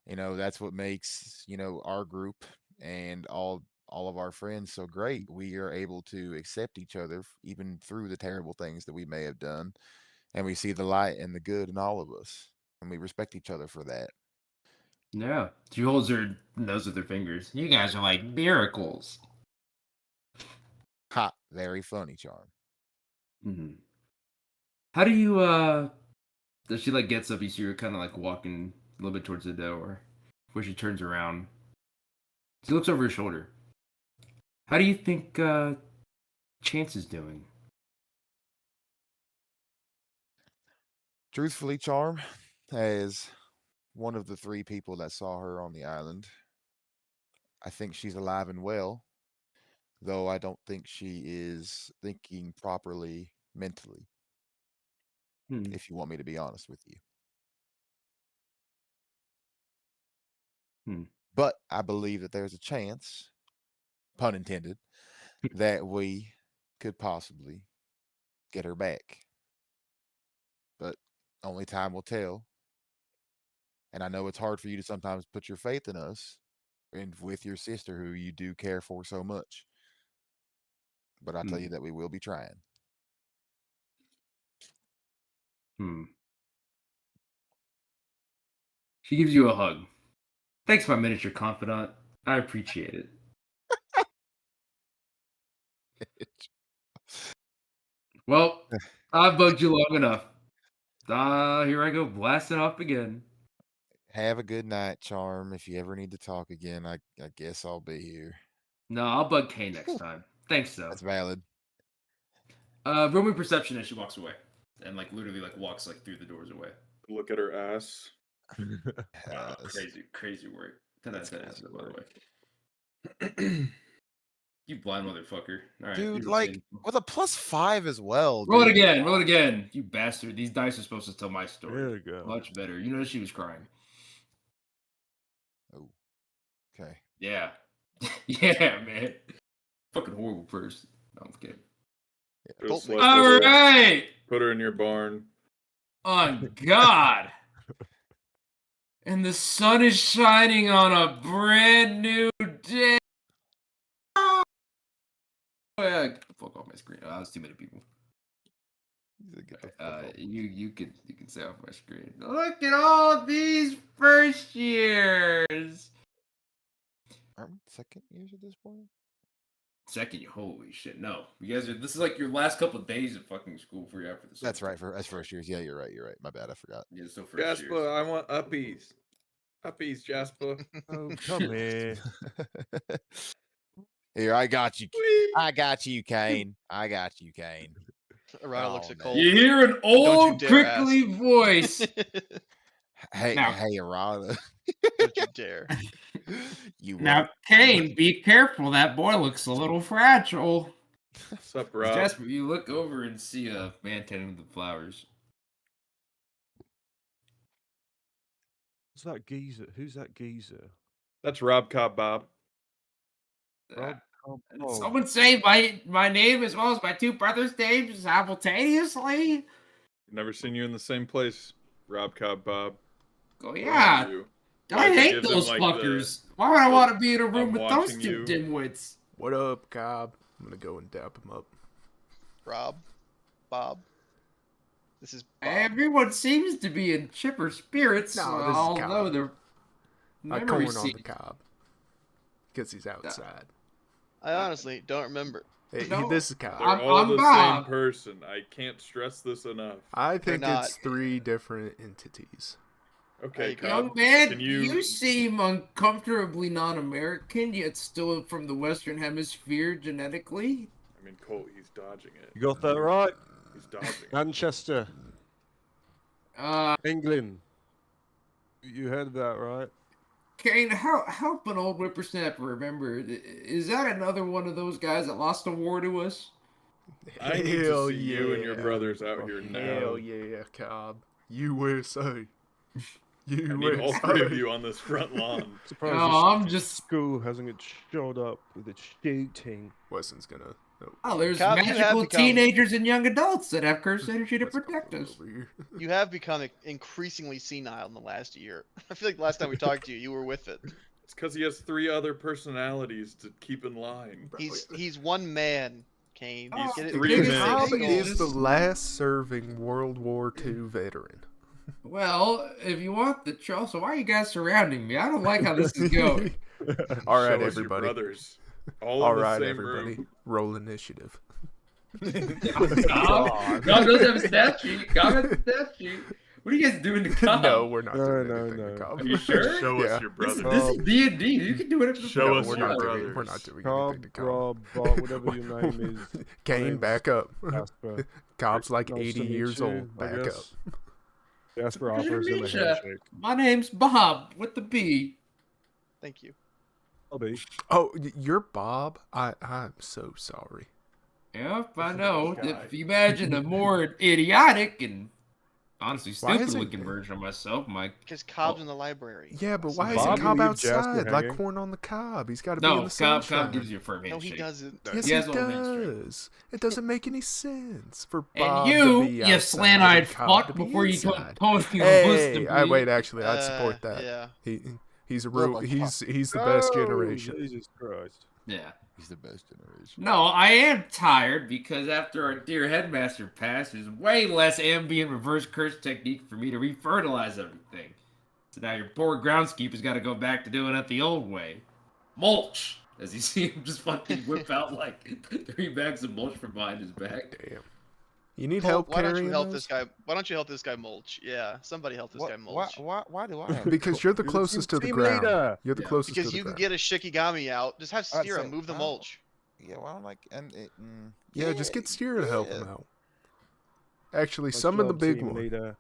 that's what makes, our group and all of our friends so great. We are able to accept each other even through the terrible things that we may have done, and we see the light and the good in all of us, and we respect each other for that. Yeah, she holds her nose with her fingers. You guys are like miracles. Ha, very funny, Charm. Hmm. How do you Does she like gets up? You see her kind of like walking a little bit towards the door, where she turns around. She looks over her shoulder. How do you think Chance is doing? Truthfully, Charm, as one of the three people that saw her on the island, I think she's alive and well, though I don't think she is thinking properly mentally, Hmm. if you want me to be honest with you. Hmm. But I believe that there's a chance, pun intended, that we could possibly get her back. But only time will tell. And I know it's hard for you to sometimes put your faith in us and with your sister who you do care for so much. But I tell you that we will be trying. Hmm. She gives you a hug. Thanks, my miniature confidant. I appreciate it. Well, I've bugged you long enough. Here I go, blasting off again. Have a good night, Charm. If you ever need to talk again, I guess I'll be here. No, I'll bug Kay next time. Thanks, though. That's valid. Roll me perception as she walks away, and like literally like walks like through the doors away. Look at her ass. Wow, Yes. crazy work. 10 out of 10 That's has it, crazy by the way. You blind motherfucker. All right, Dude, you're like insane. with a +5 as well. Roll it Dude. again. Roll it again. You bastard. These dice are supposed to tell my story. There we go. Much better. You know she was crying. Oh, okay. Yeah. Yeah, man. Fucking horrible person. No, I'm kidding. Colt Just makes let All her- right. Put her in your barn. On God. And the sun is shining on a brand new day. Oh, yeah, get the fuck off my screen. Oh, that was too many people. He said, "Get the fuck off." You can say off my screen. Look at all these first years. Aren't we second years at this point? Second year, holy shit! No, you guys are. This is like your last couple of days of fucking school for you after the. That's right. That's first years. Yeah, you're right. You're right. My bad. I forgot. Yeah, still first Jasper, years. I want uppies. Uppies, Jasper. Oh, come here. Here, I got you. Whee! I got you, Kane. I got you, Kane. Ryan looks Oh, at man. Cole. You hear an old, dare ask. prickly voice. Hey, Now- hey, Arana. Don't you dare. You Now, will. Kane, be careful. That boy looks a little fragile. What's up, Rob? Jasper, you look over and see a man tending to the flowers. Who's that geezer? Who's that geezer? That's Rob Cobb Bob. Rob, oh, Did oh. someone say my name as well as my two brothers' names simultaneously? Never seen you in the same place, Rob Cobb Bob. Oh Where yeah, are you? I Like, it hate gives him, those like, fuckers. Why would I want to be in a room I'm with those watching two you. dimwits? What up, Cobb? I'm gonna go and dap him up. Rob, Bob. This is Bob. Everyone seems to be in chipper spirits, No, this is although Cobb. they're I memory corn on the seems- Cobb because he's outside. I honestly don't remember. Hey, No, this is Cobb. They're I'm all the Bob. same person. I can't stress this enough. I think not. it's 3 different entities. Okay, Hey, Young Cobb. man, Can you seem uncomfortably non-American, yet still from the Western Hemisphere genetically. I mean, Colt, he's dodging it. You got that right. He's dodging it. Manchester, Uh, England. You heard that right? Kane, help an old whippersnapper remember. Is that another one of those guys that lost a war to us? I need to see you and your brothers out Oh, here now. Hell yeah, Cobb. USA. I need all 3 of USA. you on this front lawn. Surprised No, this I'm just. school hasn't it showed up with its shooting. Weston's gonna. Oh, there's Cobb, you have magical become- teenagers and young adults that have cursed energy to Weston's protect going us. over here. You have become increasingly senile in the last year. I feel like the last time we talked to you, you were with it. It's because he has 3 other personalities to keep in line. He's one man, Kane. Oh, Get it? three Get it men. Cobb single. is the last serving World War II veteran. Well, if you want the truth, so why are you guys surrounding me? I don't like how this is going. All right, Show us your everybody. brothers. All All in the right, same everybody. room. Roll initiative. Cobb does have a stat sheet. Cobb has a stat sheet. What are you guys doing to Cobb? No, we're not No, doing no, anything to no. Cobb. Are you sure? Show Yeah. us your This, brothers. this is D&D. You can do whatever the Show fuck us you we're your not want. doing. We're brothers. not doing Cobb, anything to Cobb. Rob, Bob, whatever your name is. Kane, name's back up. Jasper. Cobb's like Nice 80 to meet years you, old. I Back up. guess. Jasper Pleasure to offers him a meet ya. handshake. My name's Bob with the B. Thank you. I'll be. Oh, you're Bob? I'm so sorry. Yep, I know. guy. If you imagine a more idiotic and honestly Why stupid is it- looking version of myself, my Because Cobb's in the library. Yeah, but why Bob, isn't Cobb leave Jasper outside like hanging. corn on the cob? He's got to be in no, the Cobb sunshine. gives you a firm No, handshake. he doesn't. Yes, He he has one handshake. does. It doesn't make any sense for And Bob you, to be you outside slant-eyed and Cobb to fuck, be before you come inside. posting on the list Hey, to I me. wait. Actually, I'd support that. Yeah. He's a Oh real. my He's the best Oh, generation. Jesus Christ. Yeah. He's the best generation. No, I am tired because after our dear headmaster passed, there's way less ambient reverse curse technique for me to refertilize everything. So now your poor groundskeeper's got to go back to doing it the old way. Mulch! As you see him just fucking whip out like 3 bags of mulch from behind his back. Damn. You need Cole, help why don't carrying you help those? this guy? Why don't you help this guy mulch? Yeah, somebody help this guy mulch. Why do I have Because you're the closest to the team ground. leader. You're the Yeah. closest Because to the you can ground. get a Shikigami out. Just have I'd Stira say- move the oh. mulch. Yeah, well, I'm like, and it, Yeah, just get Steer to help him yeah. out. Actually, Nice summon the job, big team one. leader.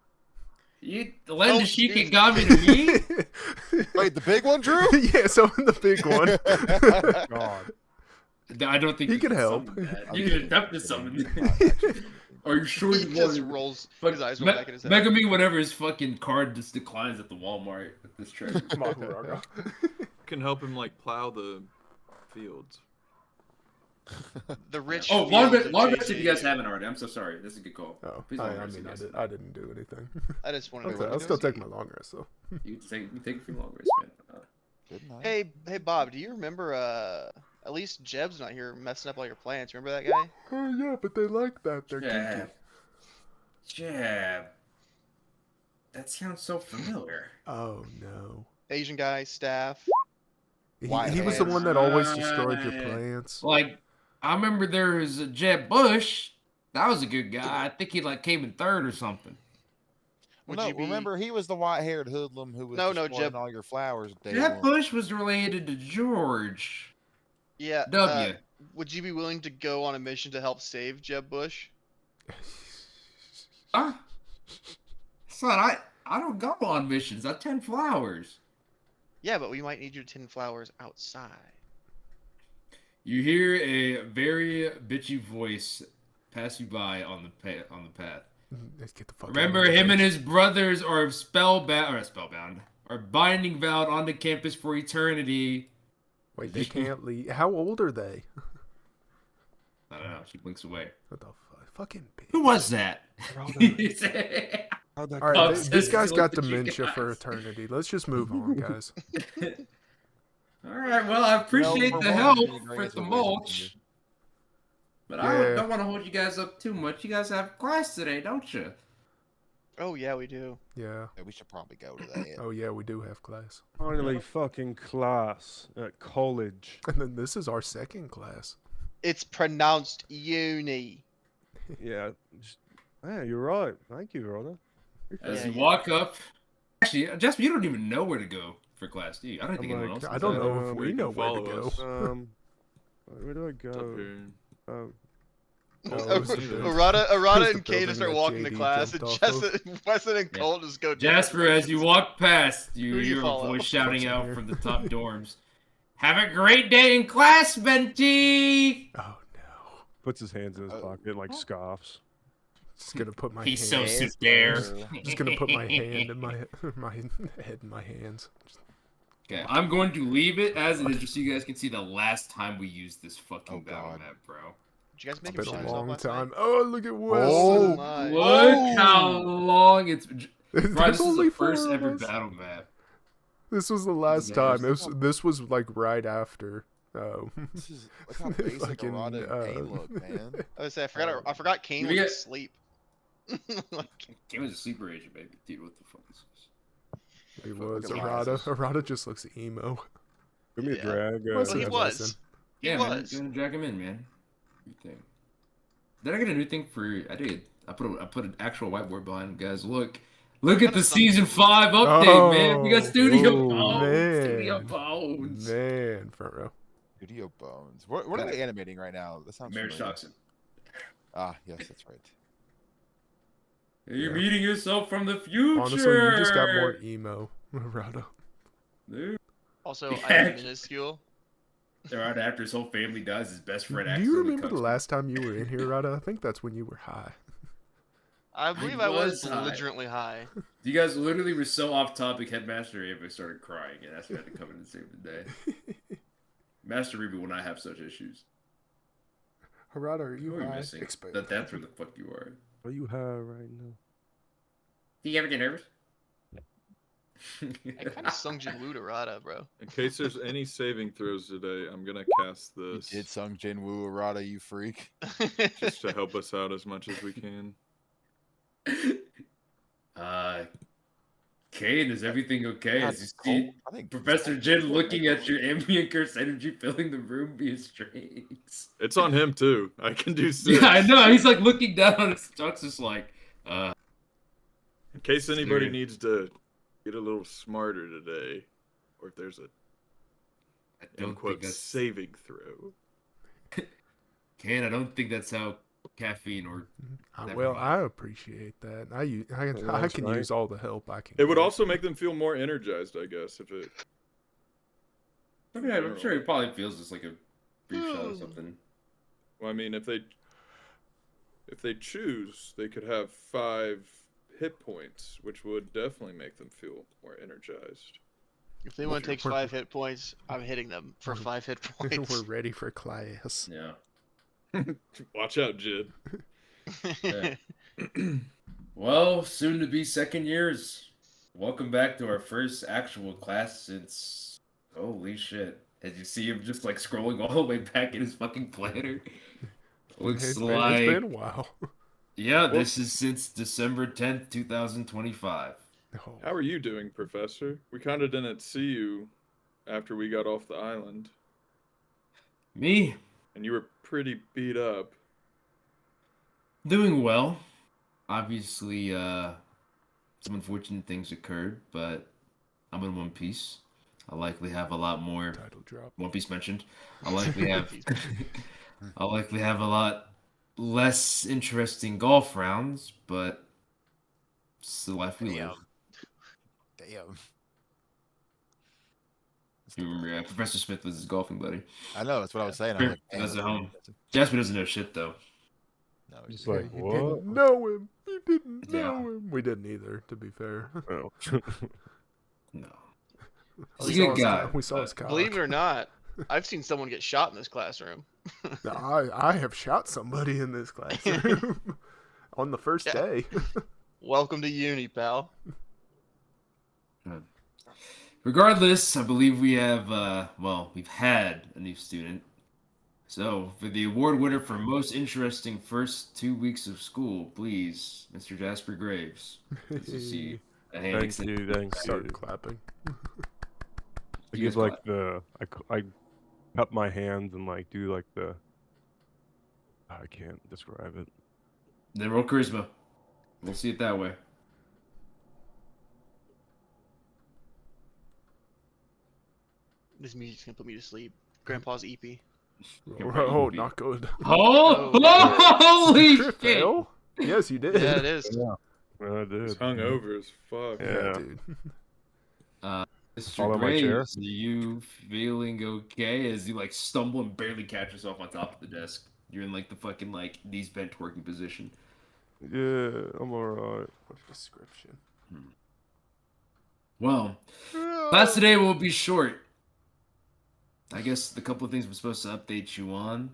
You lend Oh, a Shikigami to me? Wait, the big one, Drew? Yeah, summon the big one. God. No, I don't think He you can can help. summon that. I'm You kidding, can attempt to I'm summon kidding. it. Are you sure He you just want rolls. But His eyes roll back in his head. Mega Me, whenever his fucking card just declines at the Walmart at this treasure. Maharaga. Can help him like plow the fields. The rich. Oh, fields of long rest if you guys JJK. haven't already. I'm so sorry. This is a good call. Oh, Please I long rest if mean, you guys haven't. I didn't do anything. I just wanted to. Okay, I'll still take my long rest though. You can take a few long rests, man. Good night. Hey, Bob. Do you remember? At least Jeb's not here messing up all your plans. Remember that guy? Oh yeah, but they like that. They're Yeah. kinky. Jab. That sounds so familiar. Oh no. Asian guy, staff. He was the hands. one that always destroyed your plants. Like, I remember there was a Jeb Bush. That was a good guy. I think he like came in third or something. Would No, you be? remember he was the white-haired hoodlum who was No, no, destroying Jeb- all your flowers. Day Jeb one. Bush was related to George Yeah. W. Would you be willing to go on a mission to help save Jeb Bush? Huh? Son, I don't go on missions. I tend flowers. Yeah, but we might need your 10 flowers outside. You hear a very bitchy voice pass you by on the path. Let's get the fuck. Remember, out of here, him and bitch. his brothers are spellbound, are binding vowed onto campus for eternity. Wait, they can't leave. How old are they? I don't know. She blinks away. What the fuck? Fucking bitch. Who was that? How'd All that right, go? this guy's got Obsessed with you dementia for guys. eternity. Let's just move on, guys. All right. Well, I appreciate for the one, help Jimmy with Grant's the a mulch, but I Yeah. don't want to hold you guys up too much. You guys have class today, don't you? Oh, yeah, we do. Yeah. Yeah, we should probably go to that. Oh yeah, we do have class. Finally, fucking class at college. And then this is our second class. It's pronounced uni. Yeah. Yeah, you're right. Thank you, brother. As Yeah, you yeah. walk up, actually, Jasper, you don't even know where to go for class, do you? I don't think I'm anyone like, else. I does don't that. know if Um, we you know can where to follow go. us. Where do I It's up go? here. Oh, it's the building. Arata It's the and Kata building start that walking to JD class, and jumped off Weston and Yeah. Cole just go. Jasper, as you walk past, you Who you hear a follow? voice What the shouting fuck's in out here? from the top dorms. Have a great day in class, Venti! Oh no. Puts his hands in his pocket and like scoffs. Just gonna put my He's hand. so Yes, super. sir. Just gonna put my hand in my my head in my hands. Okay, I'm going to leave it as it is just so you guys can see the last time we used this fucking Oh, battle God. map, bro. Did you guys make It's him been shoot a himself long last time. night? Oh, look at Wes. Oh, my. Look how long it's. Right, There's this is only the first four of ever us. battle map. This was the last Yeah, time. there's- This was like right after. Oh. This is look how basic Fucking, Arata and Kane look, man. I was say I forgot Kane We was get- asleep. Game was a sleeper agent, baby. Dude, what the fuck is this? He Look was. at Arata. glasses. Arata just looks emo. Give me a Yeah. drag. What's Well, he Yeah, was. listen. He Yeah, man, was. gonna drag him in, man. New thing. Did I get a new thing for? I did. I put an actual whiteboard behind him, guys. Look at the season 5 update, man. We got Oh, Studio whoa, Bones. man. Studio Bones. Man, front row. Studio Bones. What are they animating right now? That sounds Marriage familiar. toxin. Ah, yes, that's right. You're Yeah. meeting yourself from the future. Honestly, you just got more emo, Arata. Dude. Also, Yeah. I'm minuscule. Right after his whole family dies, his best friend Do you accidentally remember the cuts him. last time you were in here, Arata? I think that's when you were high. I believe I was was high. belligerently high. You guys literally were so off topic. Headmaster Ava started crying and asked me to come in and save the day. Master Reba will not have such issues. Arata, are you Who are you high? missing? Expand. That's where the fuck you are. Are you high right now? Do you ever get nervous? I kind of sung Jinwoo to Rada, bro. In case there's any saving throws today, I'm gonna cast You this did Sung Jinwoo Arata, you freak. just to help us out as much as we can. Kane, is everything okay? God, As you see Cole, I think Professor Jin looking at your ambient curse energy filling the room via strings. It's on him too. I can do 6. Yeah, I know. He's like looking down on his stocks, just like, In case anybody Dude. needs to get a little smarter today, or if there's a I in don't think quotes that's saving throw. Kane. I don't think that's how caffeine or Never Well, mind. I appreciate that. I that's can right. use all the help I can. It would get. also make them feel more energized, I guess, if it. I mean, I'm sure he probably feels just like a brief shot or something. Well, I mean, if they choose, they could have 5 hit points, which would definitely make them feel more energized. If anyone We're- takes 5 hit points, I'm hitting them for We're- 5 hit points. We're ready for class. Yeah. Watch out, Jid. Yeah. Well, soon to be second years. Welcome back to our first actual class since. Holy shit. As you see him just like scrolling all the way back in his fucking planner. Looks It's like. been a while. Yeah, this is since December 10th, 2025. Oh, How are you doing, Professor? We kind of didn't see you after we got off the island, Me? and you were pretty beat up. Doing well. Obviously, some unfortunate things occurred, but I'm in One Piece. I'll likely have a lot more title drop. One Piece mentioned. I'll likely have I'll likely have a lot less interesting golf rounds, but it's the life we live. Damn. You remember, Professor Smith was his golfing buddy. I know, that's what I was saying. I was like, damn, That's at that's home. impressive. Jasper doesn't know shit though. No, Just just like, You what? didn't know him. You didn't Yeah. know him. We didn't either, to be fair. Oh. No. We He's a saw good his guy. co- We saw his but- cock. Believe it or not, I've seen someone get shot in this classroom. I have shot somebody in this classroom on the first Yeah. day. Welcome to uni, pal. Regardless, I believe we have, we've had a new student. So, for the award winner for most interesting first 2 weeks of school, please, Mr. Jasper Graves. Good to see a hand Thank extended. you, thank Start you. clapping. I You give guys like I cup my hands and like do like the. I can't describe it. Then roll charisma. We'll see it that way. This music's gonna put me to sleep. Grandpa's E EP. Oh, not good. Oh, Oh. holy Crit shit! fail? Yes, you did. Yeah, it is. I did. He's hungover as fuck. Yeah. dude. Mr. Fall on my chair. Graves, are you feeling okay as you like stumble and barely catch yourself on top of the desk? You're in like the fucking like knees bent working position. Yeah, I'm alright. What a description. Well, class today will be short. I guess the couple of things we're supposed to update you on.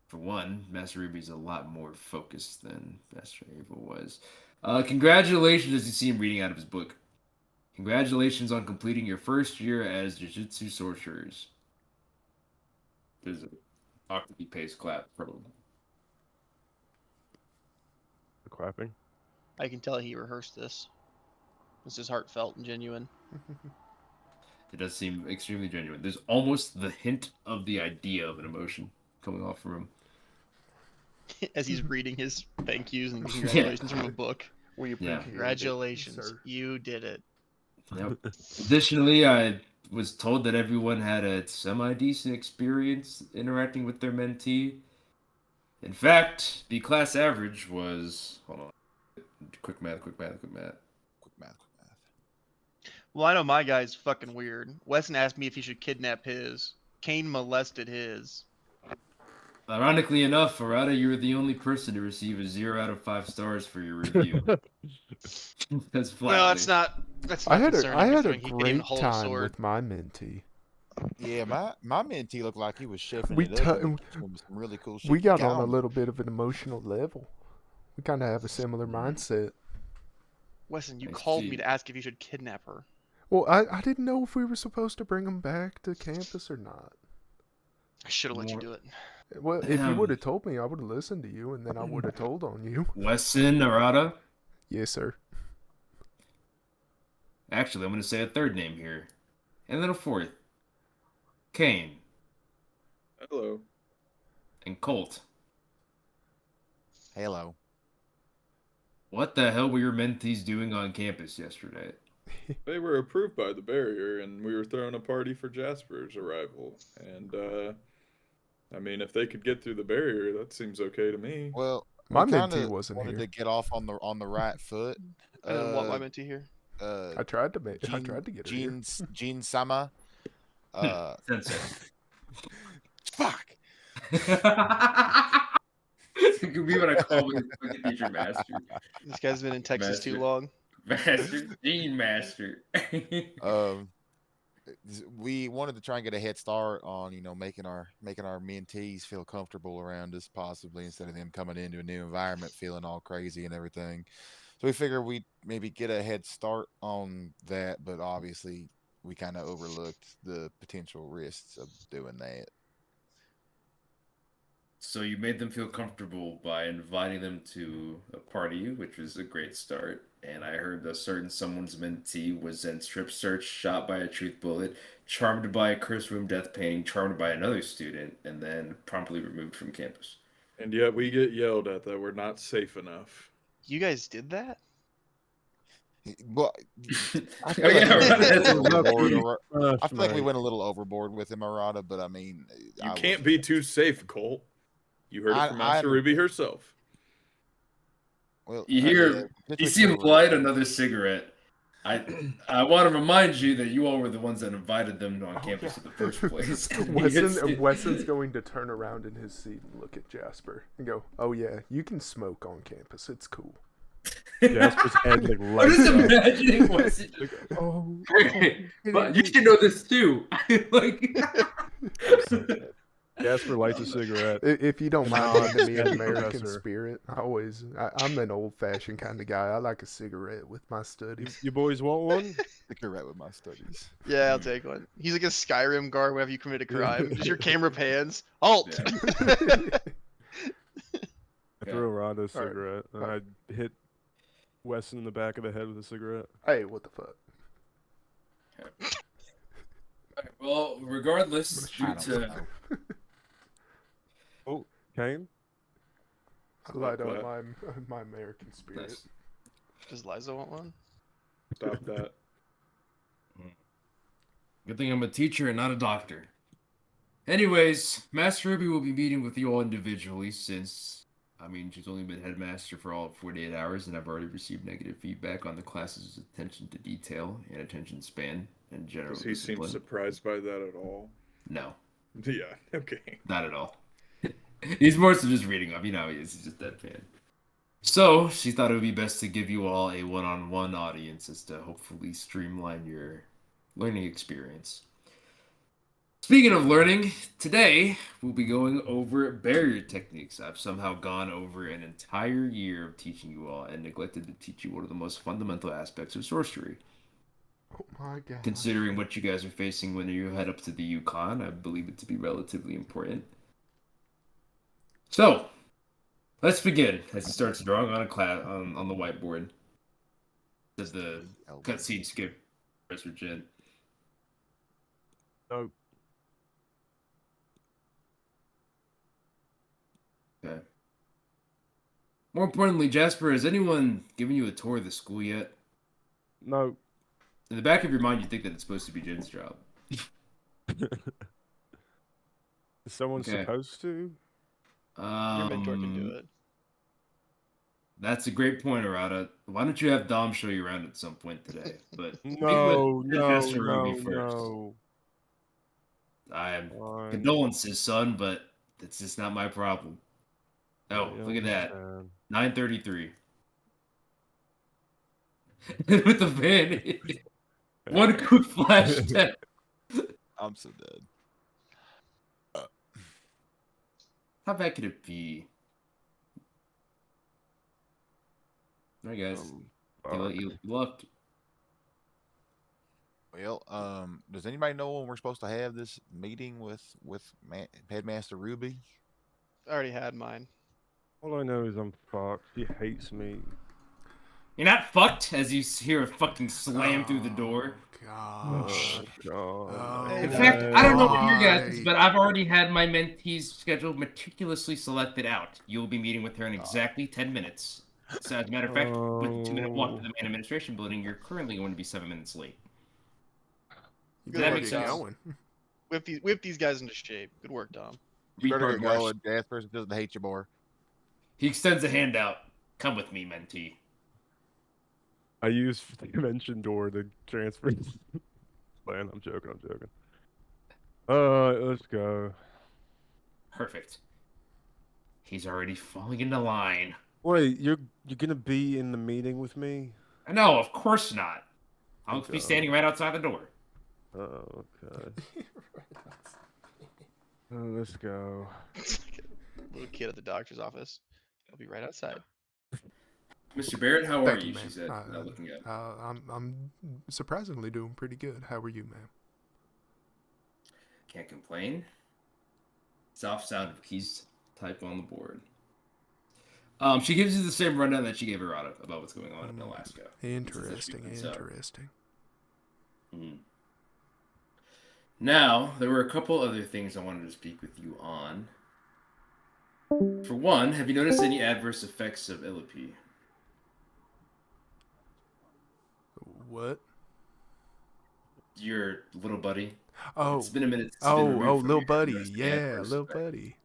For one, Master Ruby's a lot more focused than Master Ava was. Congratulations, as you see him reading out of his book. Congratulations on completing your first year as Jujutsu Sorcerers. There's an awkwardly paced clap from The clapping. I can tell he rehearsed this. This is heartfelt and genuine. It does seem extremely genuine. There's almost the hint of the idea of an emotion coming off from him. As he's reading his thank yous and congratulations from a book. We Yeah. appreciate it, Congratulations, sir. you did it. Yep. Additionally, I was told that everyone had a semi-decent experience interacting with their mentee. In fact, the class average was... Hold on. Quick math. quick math. Well, I know my guy's fucking weird. Weston asked me if he should kidnap his. Kane molested his. Ironically enough, Arata, you were the only person to receive a 0 out of 5 stars for your review. That's flat. Well, that's not. That's not I had concerning. I had a considering he could even great hold a time sword. with my mentee. Yeah, my mentee looked like he was chefing We it up. tu- with some really cool shit. We got on a going. little bit of an emotional level. We kind of have a similar mindset. Weston, you I called see. me to ask if you should kidnap her. Well, I didn't know if we were supposed to bring him back to campus or not. I should have let you More- do it. Well, if you Damn. would have told me, I would have listened to you, and then I would have told on you. Wesson, Arata. Yes, sir. Actually, I'm going to say a third name here. And then a fourth. Kane Hello. and Colt. Hello. What the hell were your mentees doing on campus yesterday? They were approved by the barrier, and we were throwing a party for Jasper's arrival. And, I mean, if they could get through the barrier, that seems okay to me. Well, My we kinda mentee wasn't wanted here. to get off on the right foot. What am I meant to hear? I tried to make. I tried to get her here. Gene Sama. Sensei. Fuck. It could be what I call my fucking teacher master. This guy's been in Texas too Master. long. Master. Dean Master. We wanted to try and get a head start on making our mentees feel comfortable around us, possibly instead of them coming into a new environment feeling all crazy and everything. So we figured we'd maybe get a head start on that, but obviously we kind of overlooked the potential risks of doing that. So you made them feel comfortable by inviting them to a party, which was a great start. And I heard a certain someone's mentee was then strip searched, shot by a truth bullet, charmed by a curse room death painting, charmed by another student, and then promptly removed from campus. And yet we get yelled at that we're not safe enough. You guys did that? Well, I Oh, feel like yeah, we went a right. little overboard. I feel like we Mate. went a little overboard with him, Arata, but I mean, You I can't wasn't- be too safe, Colt. You heard it from Master Ruby herself. Well, You hear, yeah, you see him typically light another cigarette. I want to remind you that you all were the ones that invited them on campus in the first place. Weston's going to turn around in his seat and look at Jasper and go, "Oh yeah, you can smoke on campus. It's cool." Jasper's head like I'm lights just up. imagining Weston. Oh, But you should know this too. Like, Jasper lights a cigarette. If you don't mind Nod giving me an at the American professor. spirit, I'm an old-fashioned kind of guy. I like a cigarette with my studies. You boys want one? cigarette with my studies. Yeah, I'll take one. He's like a Skyrim guard whenever you commit a crime. Just your camera pans. Halt! Yeah. I threw Arata a cigarette, and I hit Weston in the back of the head with a cigarette. Hey, what the fuck? Alright, well, regardless, due I don't to know. Oh, Kane? I light What? up my American spirit. Nice. Does Liza want one? Stop that. Good thing I'm a teacher and not a doctor. Anyways, Master Ruby will be meeting with you all individually since, I mean, she's only been headmaster for all of 48 hours, and I've already received negative feedback on the class's attention to detail and attention span and general Does he seem discipline. surprised by that at all? No, Yeah, okay. not at all. He's more so just reading off. You know, he's just that fan. So, she thought it would be best to give you all a one-on-one audience as to hopefully streamline your learning experience. Speaking of learning, today we'll be going over barrier techniques. I've somehow gone over an entire year of teaching you all and neglected to teach you one of the most fundamental aspects of sorcery. Oh my god. Considering what you guys are facing when you head up to the Yukon, I believe it to be relatively important. So, let's begin. As he starts drawing on a class on the whiteboard. Does the cutscene skip, Professor Jen? No. Okay. More importantly, Jasper, has anyone given you a tour of the school yet? No. In the back of your mind, you think that it's supposed to be Jen's job. Is someone Okay. supposed to? Your mentor can do it. That's a great point, Arata. Why don't you have Dom show you around at some point today? But speak No, with no, Professor no, Ruby first. no. I am Fine. condolences, son, but it's just not my problem. Oh, I look at that. understand. 9:33. With the van. One quick flash tap. I'm so dead. How bad could it be? All right, guys. You left. Well, does anybody know when we're supposed to have this meeting with Headmaster Ruby? I already had mine. All I know is I'm fucked. He hates me. You're not fucked as you hear a fucking slam through the door. Gosh. Oh, God. In fact, I don't know what your guys is, Why? but I've already had my mentee's schedule meticulously selected out. You'll be meeting with her in exactly 10 minutes. So, as a matter of fact, with a 2-minute walk to the main administration building, you're currently going to be 7 minutes late. You Good That work, makes gotta sense. get going. Whip these guys into shape. Good work, Dom. You better Retard get going. Marsh. Jasper doesn't hate you more. He extends a hand out. Come with me, mentee. I use the dimension door to transfer. Plan. I'm joking. Let's go. Perfect. He's already falling into line. Wait, you're gonna be in the meeting with me? No, of course not. I'll Okay. be standing right outside the door. Oh, okay. Let's go. Little kid at the doctor's office. I'll be right outside. Mr. Barrett, how are Thank you? man. She said, not looking at. I'm surprisingly doing pretty good. How are you, ma'am? Can't complain. Soft sound of keys type on the board. She gives you the same rundown that she gave Arata about what's going on in Alaska. Interesting. So. Interesting. Now, there were a couple other things I wanted to speak with you on. For one, have you noticed any adverse effects of Illipy? What? Your little buddy. Oh. It's been a minute. Since been removed from little you. buddy. Noticed the Yeah, adverse little effect. buddy.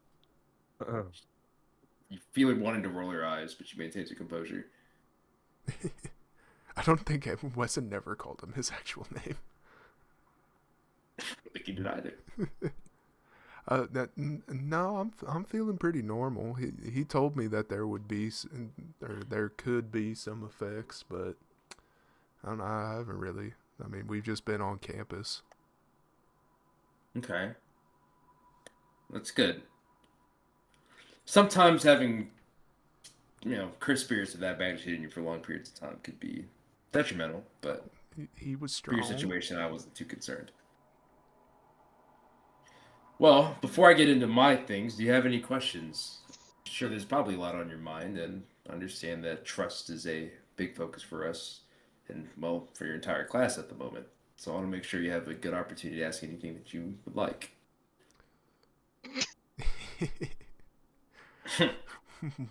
You feel like wanting to roll your eyes, but she maintains her composure. I don't think Wesson never called him his actual name. I don't think he did either. No, I'm feeling pretty normal. He told me that there would be there could be some effects, but I don't know. I haven't really. I mean, we've just been on campus. Okay, that's good. Sometimes having, cursed spirits of that magnitude in you for long periods of time could be detrimental, but He was for strong. your situation, I wasn't too concerned. Well, before I get into my things, do you have any questions? Sure, there's probably a lot on your mind, and I understand that trust is a big focus for us, and, well, for your entire class at the moment. So I want to make sure you have a good opportunity to ask anything that you would like.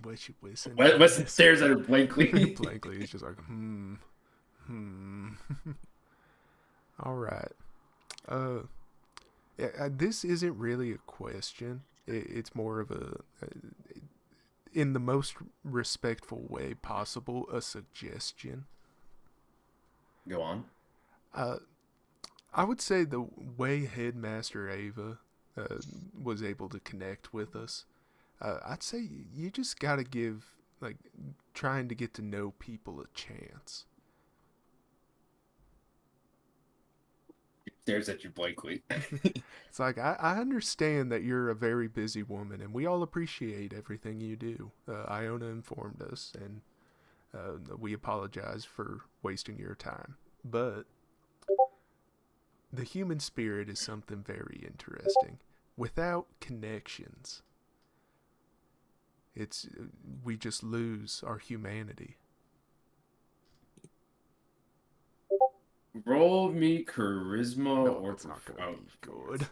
What you listen? Weston stares at her blankly. Blankly, he's just like, All right. This isn't really a question. It's more of in the most respectful way possible, a suggestion. Go on. I would say the way Headmaster Ava was able to connect with us, I'd say you just got to give, trying to get to know people a chance. He stares at you blankly. It's like, I understand that you're a very busy woman, and we all appreciate everything you do. Iona informed us, and we apologize for wasting your time. But the human spirit is something very interesting. Without connections, we just lose our humanity. Roll me charisma No, or it's not going to be good.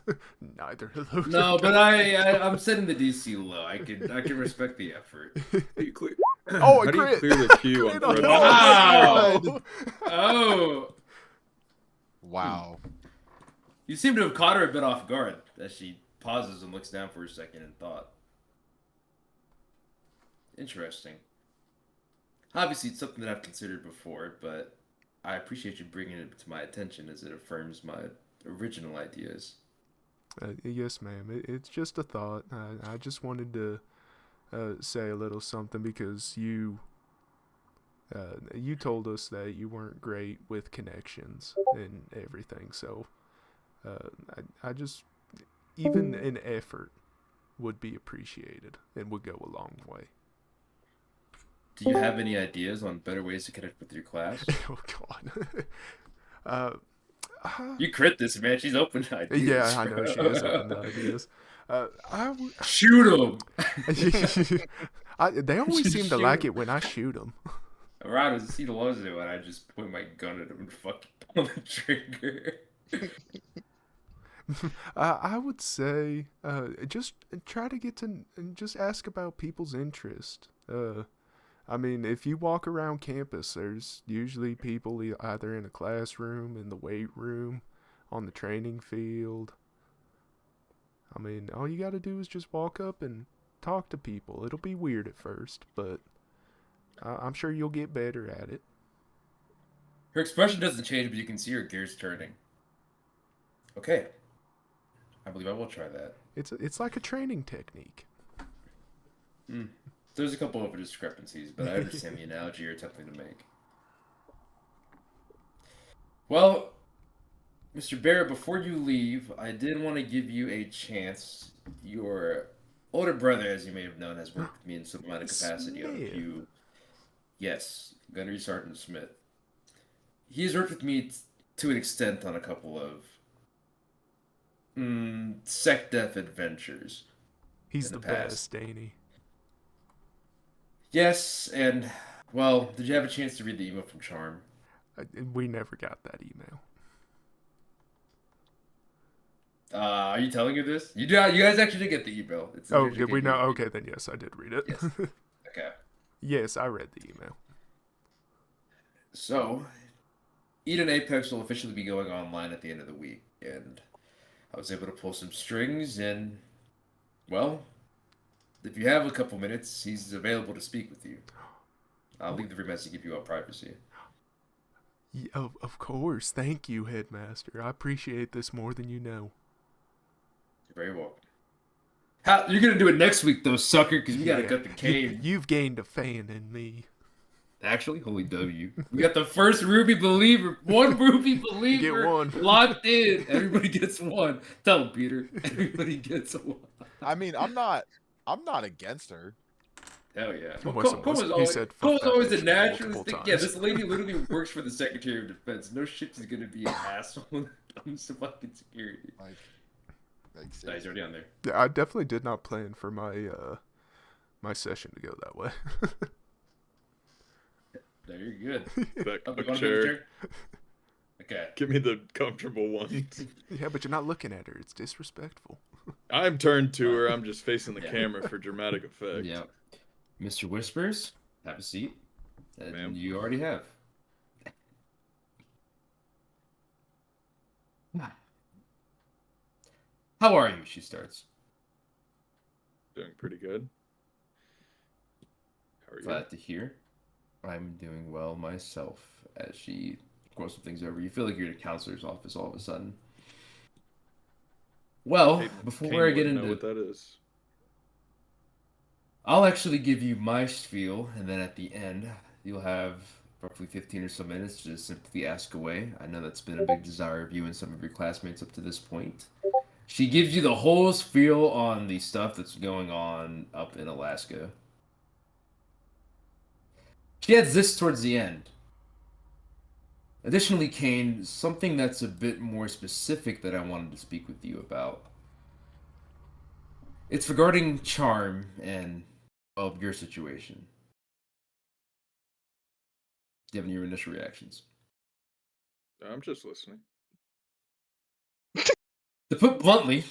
Neither of those. No, are but good. I'm setting the DC low. I can respect the effort. How you clear? Oh, How do you crit. clear the queue on Crit on Red all Wow. of them. Oh, Wow. you seem to have caught her a bit off guard as she pauses and looks down for a second in thought. Interesting. Obviously, it's something that I've considered before, but I appreciate you bringing it to my attention as it affirms my original ideas. Yes, ma'am. It's just a thought. I just wanted to say a little something because you told us that you weren't great with connections and everything. So I just, even an effort would be appreciated and would go a long way. Do you have any ideas on better ways to connect with your class? Oh, God. You crit this, man. She's open to ideas. Yeah, I know she is open to ideas. Shoot him! They always seem to like it when I shoot them. Around he loves it when I just point my gun at him and fucking pull the trigger. I would say just try to get to and just ask about people's interest. I mean, if you walk around campus, there's usually people either in a classroom, in the weight room, on the training field. I mean, all you got to do is just walk up and talk to people. It'll be weird at first, but I'm sure you'll get better at it. Her expression doesn't change, but you can see her gears turning. Okay. I believe I will try that. It's like a training technique. There's a couple of discrepancies, but I understand the analogy you're attempting to make. Well, Mr. Barrett, before you leave, I did want to give you a chance. Your older brother, as you may have known, has worked with me in some amount of capacity on a few. Yes, Gunnery Sergeant Smith. He has worked with me to an extent on a couple of SecDef adventures. He's in the the past. best, ain't he? Yes, and well, did you have a chance to read the email from Charm? We never got that email. Are you telling her this? You do. You guys actually did get the email. It's in Oh, JJK did we know? email. Okay, then yes, I did read it. Yes. Okay. Yes, I read the email. So, Eden Apex will officially be going online at the end of the week, and I was able to pull some strings, and well, if you have a couple minutes, he's available to speak with you. I'll leave the room as to give you all privacy. Of course. Thank you, Headmaster. I appreciate this more than you know. You're very welcome. You're gonna do it next week, though, sucker, because we gotta Yeah, cut the cane. You've gained a fan in me. Actually, holy W. We got the first Ruby Believer. One Ruby Believer one. locked in. Everybody gets one. Tell him, Peter. Everybody gets one. I mean, I'm not against her. Hell yeah. He Well, Cole was he always, said, Cole "Fuck was that always a bitch," naturalist. multiple Yeah, times. this lady literally works for the Secretary of Defense. No shit, she's gonna be an asshole when it comes to fucking security. Like Nah, he's seriously. already on there. Yeah, I definitely did not plan for my my session to go that way. No, you're good. That Oh, you quick wanna be in the chair. Okay. Give me the comfortable one. Yeah, but you're not looking at her. It's disrespectful. I'm turned to her. I'm just facing the Yeah. camera for dramatic effect. Yeah. Mr. Whispers, have a seat. And Ma'am. you already have. How are you? She starts. Doing pretty good. How are you? Glad to hear. I'm doing well myself. As she goes some things over, you feel like you're in a counselor's office all of a sudden. Well, Kane before I get wouldn't know into, what that is. I'll actually give you my spiel, and then at the end, you'll have roughly 15 or so minutes to just simply ask away. I know that's been a big desire of you and some of your classmates up to this point. She gives you the whole spiel on the stuff that's going on up in Alaska. She adds this towards the end. Additionally, Kane, something that's a bit more specific that I wanted to speak with you about. It's regarding Charm and, well, your situation. Do you have any initial reactions? I'm just listening. To put bluntly,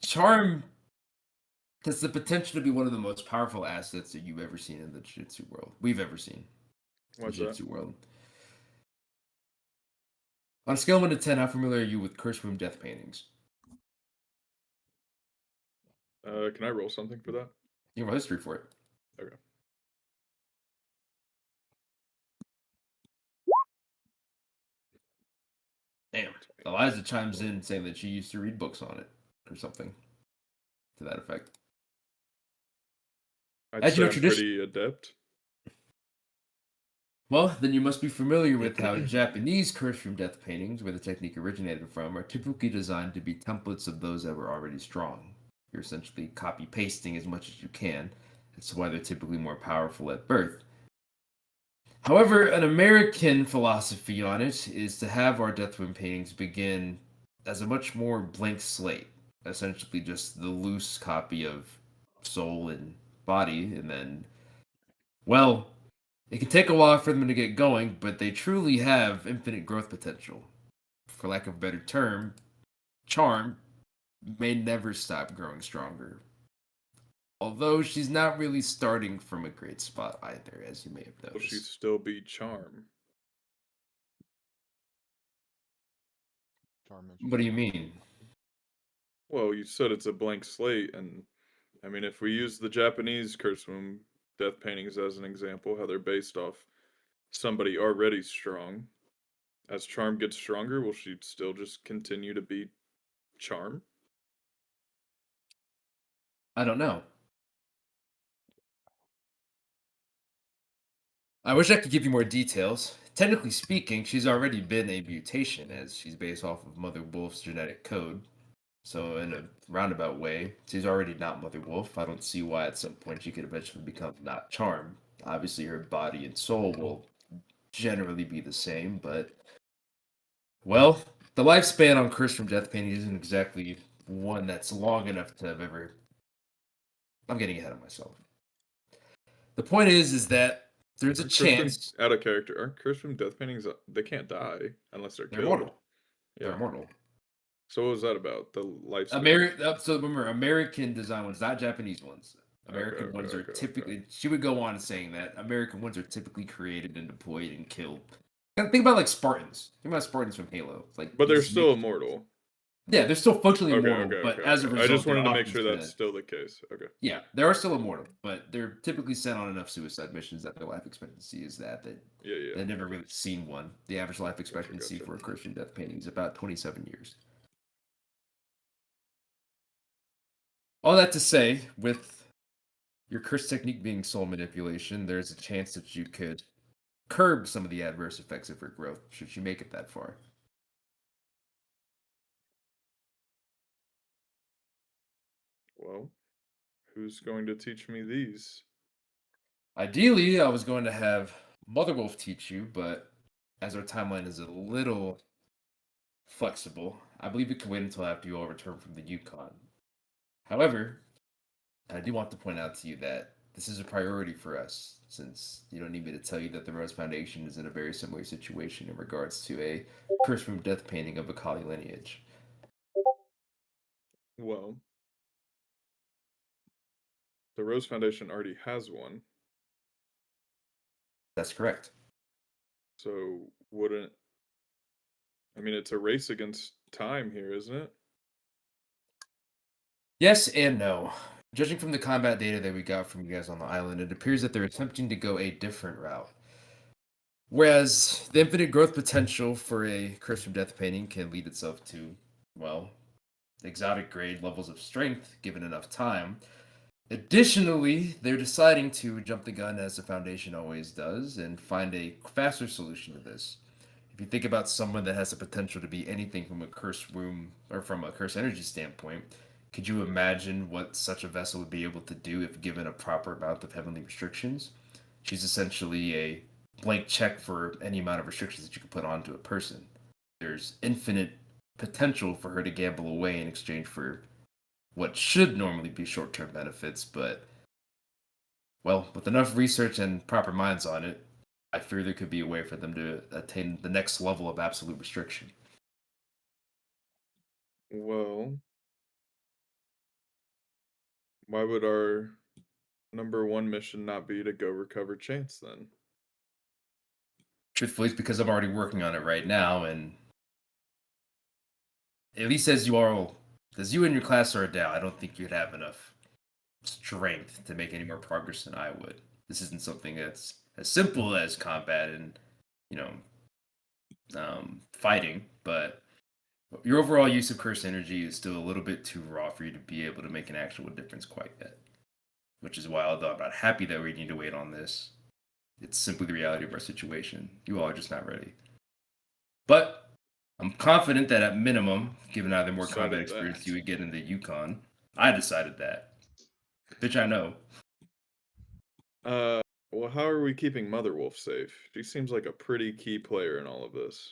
Charm has the potential to be one of the most powerful assets that you've ever seen in the Jiu-Jitsu world. We've ever seen in the What's that? Jiu-Jitsu world. On a scale of 1 to 10, how familiar are you with Curse Room death paintings? Can I roll something for that? You have a history for it. Okay. Damn. Eliza chimes in saying that she used to read books on it or something to that effect. I'd As say you know, I'm pretty adept. Well, then you must be familiar with how Japanese curse room death paintings, where the technique originated from, are typically designed to be templates of those that were already strong. You're essentially copy pasting as much as you can. That's why they're typically more powerful at birth. However, an American philosophy on it is to have our death room paintings begin as a much more blank slate, essentially just the loose copy of soul and body, and then, well, it can take a while for them to get going, but they truly have infinite growth potential. For lack of a better term, Charm may never stop growing stronger. Although she's not really starting from a great spot either, as you may have Will she noticed. still be Charm? What do you mean? Well, you said it's a blank slate, and I mean, if we use the Japanese curse room death paintings as an example, how they're based off somebody already strong, as Charm gets stronger, will she still just continue to be Charm? I don't know. I wish I could give you more details. Technically speaking, she's already been a mutation, as she's based off of Mother Wolf's genetic code. So, in a roundabout way, she's already not Mother Wolf. I don't see why at some point she could eventually become not Charm. Obviously, her body and soul will generally be the same, but, well, the lifespan on Curse from Death Painting isn't exactly one that's long enough to have ever I'm getting ahead of myself. The point is that there's a Aren't curse room chance out of character? Aren't curse room death paintings? They can't die unless they're they're killed. immortal. Yeah. They're immortal. So what was that about? The lifespan. So remember, American design ones, not Japanese ones. American Okay, ones are okay. typically. She would go on saying that American ones are typically created and deployed and killed. Think about like Spartans. Think about Spartans from Halo. Like, But you they're just still make- immortal. Yeah, they're still functionally Okay, immortal, okay, but okay. as a okay. result, I just wanted they're to make often sure that's sent- still the case. Okay. Yeah, they are still immortal, but they're typically sent on enough suicide missions that their life expectancy is that Yeah. they've never really seen one. The average life expectancy gotcha. for a Christian death painting is about 27 years. All that to say, with your curse technique being soul manipulation, there's a chance that you could curb some of the adverse effects of her growth should you make it that far. Well, who's going to teach me these? Ideally, I was going to have Mother Wolf teach you, but as our timeline is a little flexible, I believe we can wait until after you all return from the Yukon. However, I do want to point out to you that this is a priority for us, since you don't need me to tell you that the Rose Foundation is in a very similar situation in regards to a curse room death painting of a Kali lineage. Well, the Rose Foundation already has one. That's correct. So wouldn't I mean it's a race against time here, isn't it? Yes and no. Judging from the combat data that we got from you guys on the island, it appears that they're attempting to go a different route. Whereas the infinite growth potential for a Curse of Death painting can lead itself to, well, exotic grade levels of strength given enough time. Additionally, they're deciding to jump the gun as the Foundation always does and find a faster solution to this. If you think about someone that has the potential to be anything from a curse room or from a curse energy standpoint, could you imagine what such a vessel would be able to do if given a proper amount of heavenly restrictions? She's essentially a blank check for any amount of restrictions that you can put onto a person. There's infinite potential for her to gamble away in exchange for what should normally be short-term benefits, but well, with enough research and proper minds on it, I fear there could be a way for them to attain the next level of absolute restriction. Well, why would our number one mission not be to go recover Chance then? Truthfully, it's because I'm already working on it right now, and at least as you and your class are down, I don't think you'd have enough strength to make any more progress than I would. This isn't something that's as simple as combat and, you know, fighting, but your overall use of curse energy is still a little bit too raw for you to be able to make an actual difference quite yet. Which is why, although I'm not happy that we need to wait on this, it's simply the reality of our situation. You all are just not ready. But I'm confident that at minimum, given either more Decided combat experience that. you would get in the Yukon, I decided that. Bitch, I know. Well, how are we keeping Mother Wolf safe? She seems like a pretty key player in all of this.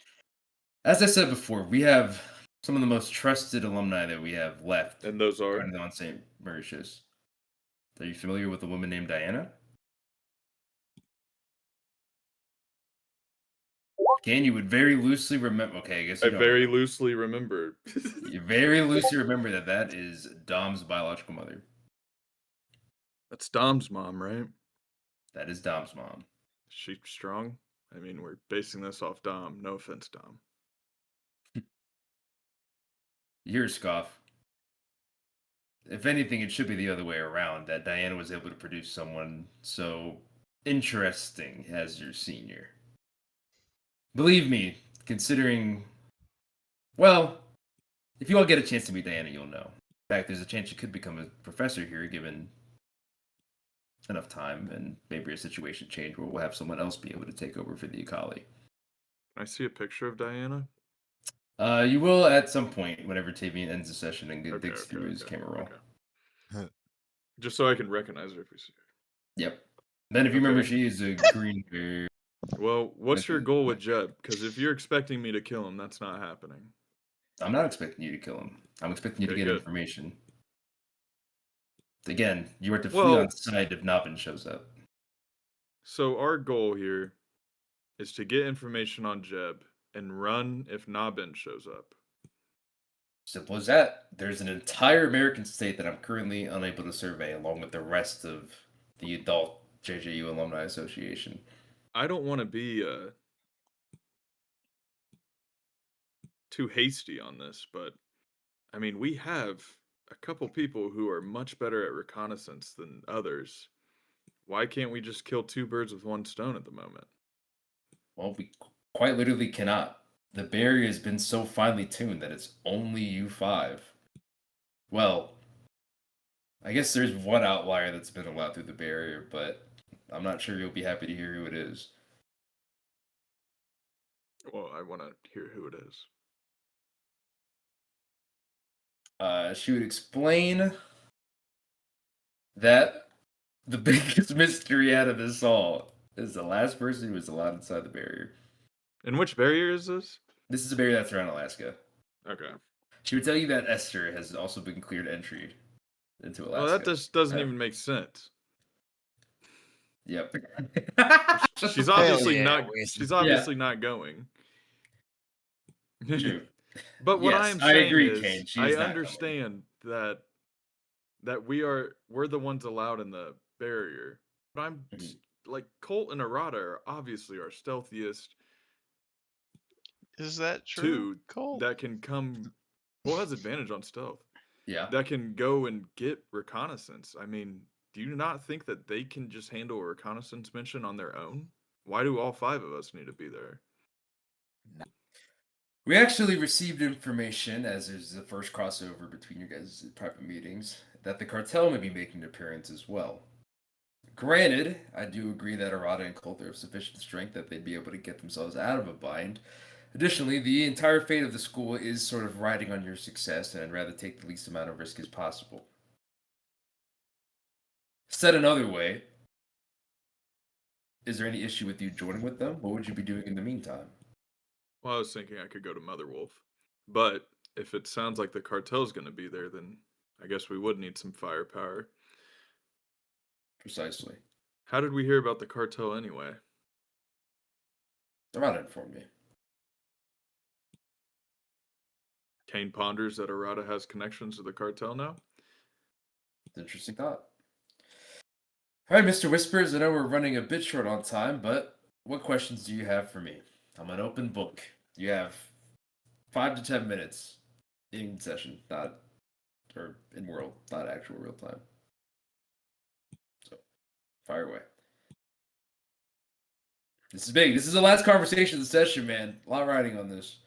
As I said before, we have some of the most trusted alumni that we have left And those are regarding on St. Mauritius. Are you familiar with a woman named Diana? Can you would very loosely remember? Okay, I guess I you don't. very loosely remember. You very loosely remember that that is Dom's biological mother. That's Dom's mom, right? That is Dom's mom. Is she strong? I mean, we're basing this off Dom. No offense, Dom. You hear scoff. If anything, it should be the other way around. That Diana was able to produce someone so interesting as your senior. Believe me, considering, well, if you all get a chance to meet Diana, you'll know. In fact, there's a chance you could become a professor here given enough time and maybe a situation change where we'll have someone else be able to take over for the Akali. Can I see a picture of Diana? You will at some point whenever Tavian ends the session and Okay, digs through his camera roll. okay. Just so I can recognize her if we see her. Yep. Then if you remember, Okay. she is a green bear. Well, what's your Okay. goal with Jeb? Because if you're expecting me to kill him, that's not happening. I'm not expecting you to kill him. I'm expecting you to Okay, get good. information. Again, you are to flee Well- on sight if Nabin shows up. So our goal here is to get information on Jeb and run if Nabin shows up. Simple as that. There's an entire American state that I'm currently unable to survey, along with the rest of the adult JJU Alumni Association. I don't want to be too hasty on this, but I mean, we have a couple people who are much better at reconnaissance than others. Why can't we just kill two birds with one stone at the moment? Well, we quite literally cannot. The barrier has been so finely tuned that it's only U5. Well, I guess there's one outlier that's been allowed through the barrier, but I'm not sure you'll be happy to hear who it is. Well, I want to hear who it is. She would explain that the biggest mystery out of this all is the last person who was allowed inside the barrier. And which barrier is this? This is a barrier that's around Alaska. Okay. She would tell you that Esther has also been cleared entry into Alaska. Well, that just doesn't Yeah. even make sense. Yep. She's obviously yeah, not. Winston. She's obviously not going. True. But what Yes, I am I saying agree, is, Kane. She I is not understand that we're the ones allowed in the barrier. But I'm Mhm. like Colt and Arata are obviously our stealthiest Is that two true? Cole? that can come. Well, has advantage on stealth. Yeah. That can go and get reconnaissance. I mean, do you not think that they can just handle a reconnaissance mission on their own? Why do all five of us need to be there? We actually received information, as is the first crossover between your guys' private meetings, that the cartel may be making an appearance as well. Granted, I do agree that Arata and Colt are of sufficient strength that they'd be able to get themselves out of a bind. Additionally, the entire fate of the school is sort of riding on your success, and I'd rather take the least amount of risk as possible. Said another way, is there any issue with you joining with them? What would you be doing in the meantime? Well, I was thinking I could go to Mother Wolf. But if it sounds like the cartel's going to be there, then I guess we would need some firepower. Precisely. How did we hear about the cartel anyway? Arata informed me. Kane ponders that Arata has connections to the cartel now? It's an interesting thought. All right, Mr. Whispers, I know we're running a bit short on time, but what questions do you have for me? I'm an open book. You have 5 to 10 minutes in session, or in world, not actual real time. So, fire away. This is big. This is the last conversation of the session, man. A lot riding on this.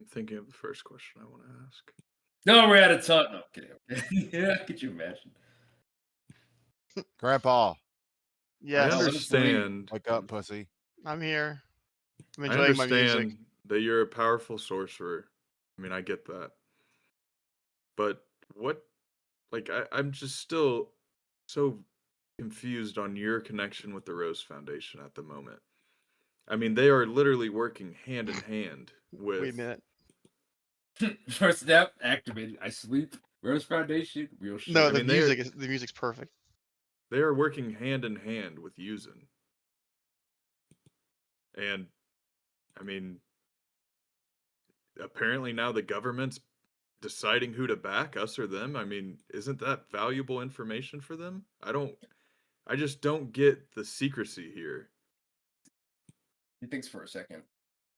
I'm thinking of the first question I want to ask. No, we're out of time. No, I'm kidding. Yeah, could you imagine? Grandpa, I Yes, know. understand. wake up, pussy. I'm here. I'm I enjoying my music. understand that you're a powerful sorcerer. I mean, I get that. But what, like, I'm just still so confused on your connection with the Rose Foundation at the moment. I mean, they are literally working hand in hand with. Wait a minute. First step, activated. I sleep. Rose Foundation, real shit. No, I the mean, they're- music's perfect. They are working hand in hand with Yuzin. And, I mean, apparently now the government's deciding who to back, us or them. I mean, isn't that valuable information for them? I just don't get the secrecy here. He thinks for a second.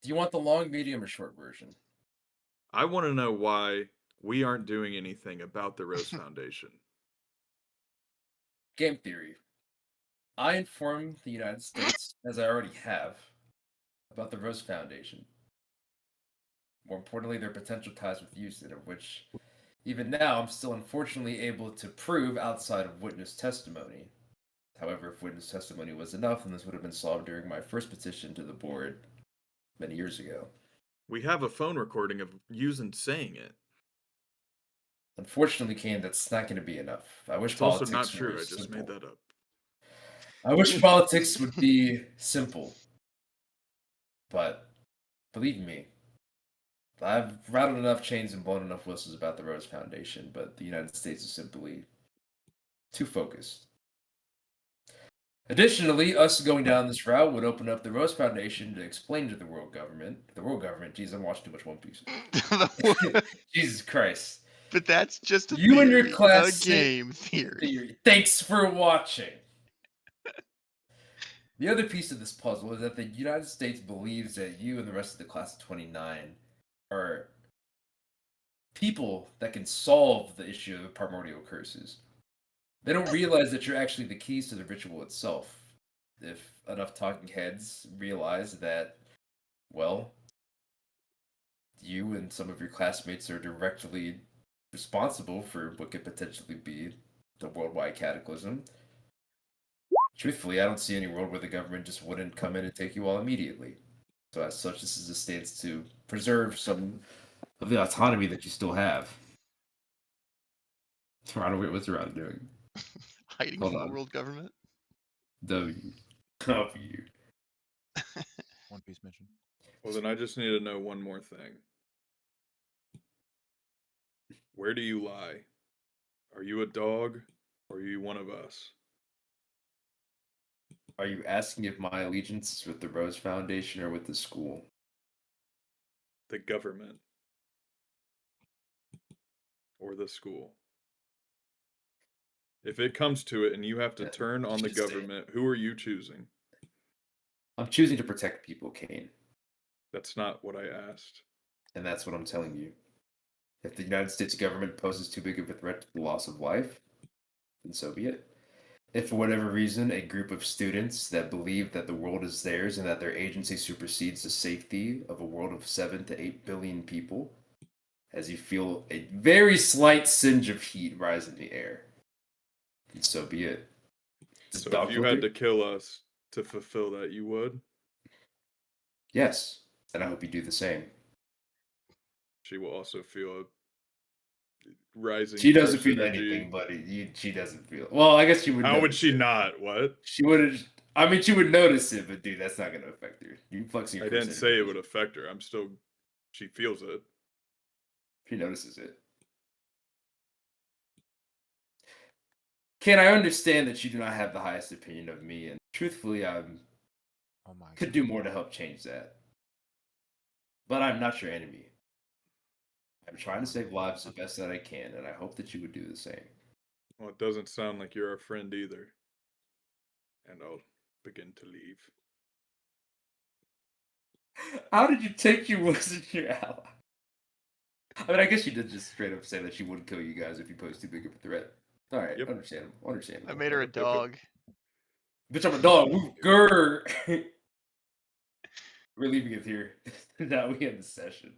Do you want the long, medium, or short version? I want to know why we aren't doing anything about the Rose Foundation. Game theory. I informed the United States, as I already have, about the Rose Foundation. More importantly, their potential ties with Houston, of which, even now, I'm still unfortunately able to prove outside of witness testimony. However, if witness testimony was enough, then this would have been solved during my first petition to the board many years ago. We have a phone recording of Yuzin saying it. Unfortunately, Kane, that's not going to be enough. I wish It's also politics not true. were I just simple. made that up. I wish politics would be simple. But believe me, I've rattled enough chains and blown enough whistles about the Rose Foundation, but the United States is simply too focused. Additionally, us going down this route would open up the Rose Foundation to explain to the world government. The world government, geez, I'm watching too much One Piece. Jesus Christ. But that's just a You and your theory, class a sit- game theory. Thanks for watching. The other piece of this puzzle is that the United States believes that you and the rest of the class of 29 are people that can solve the issue of primordial curses. They don't realize that you're actually the keys to the ritual itself. If enough talking heads realize that, well, you and some of your classmates are directly responsible for what could potentially be the worldwide cataclysm, truthfully, I don't see any world where the government just wouldn't come in and take you all immediately. So as such, this is a stance to preserve some of the autonomy that you still have. Toronto, what's Toronto doing? Hiding Hold from the on. world government. W. W. One Piece mission. Well, then I just need to know one more thing. Where do you lie? Are you a dog, or are you one of us? Are you asking if my allegiance is with the Rose Foundation or with the school? The government. Or the school. If it comes to it and you have to Yeah, turn on the just say it. government, who are you choosing? I'm choosing to protect people, Kane. That's not what I asked. And that's what I'm telling you. If the United States government poses too big of a threat to the loss of life, then so be it. If for whatever reason a group of students that believe that the world is theirs and that their agency supersedes the safety of a world of 7 to 8 billion people, as you feel a very slight singe of heat rise in the air, then so be it. Does So dog if you filter? had to kill us to fulfill that, you would? Yes, and I hope you do the same. She will also feel a rising She doesn't curse feel energy. anything, buddy. She doesn't feel. Well, I guess she would. How would notice she it. not? What? She would. I mean, she would notice it, but dude, that's not going to affect her. You flexing. I Your didn't first say it energy. would affect her. I'm still. She feels it. She notices it. Ken, I understand that you do not have the highest opinion of me, and truthfully, I Oh my could do more to help change that. But I'm not your enemy. I'm trying to save lives the best that I can, and I hope that you would do the same. Well, it doesn't sound like you're our friend either. And I'll begin to leave. How did you take you wasn't your ally? I mean, I guess she did just straight up say that she wouldn't kill you guys if you posed too big of a threat. All right, Yep. understandable. Understandable. I made her a dog. Bitch, I'm a dog. Woo, grr. We're leaving it here. Now we end the session.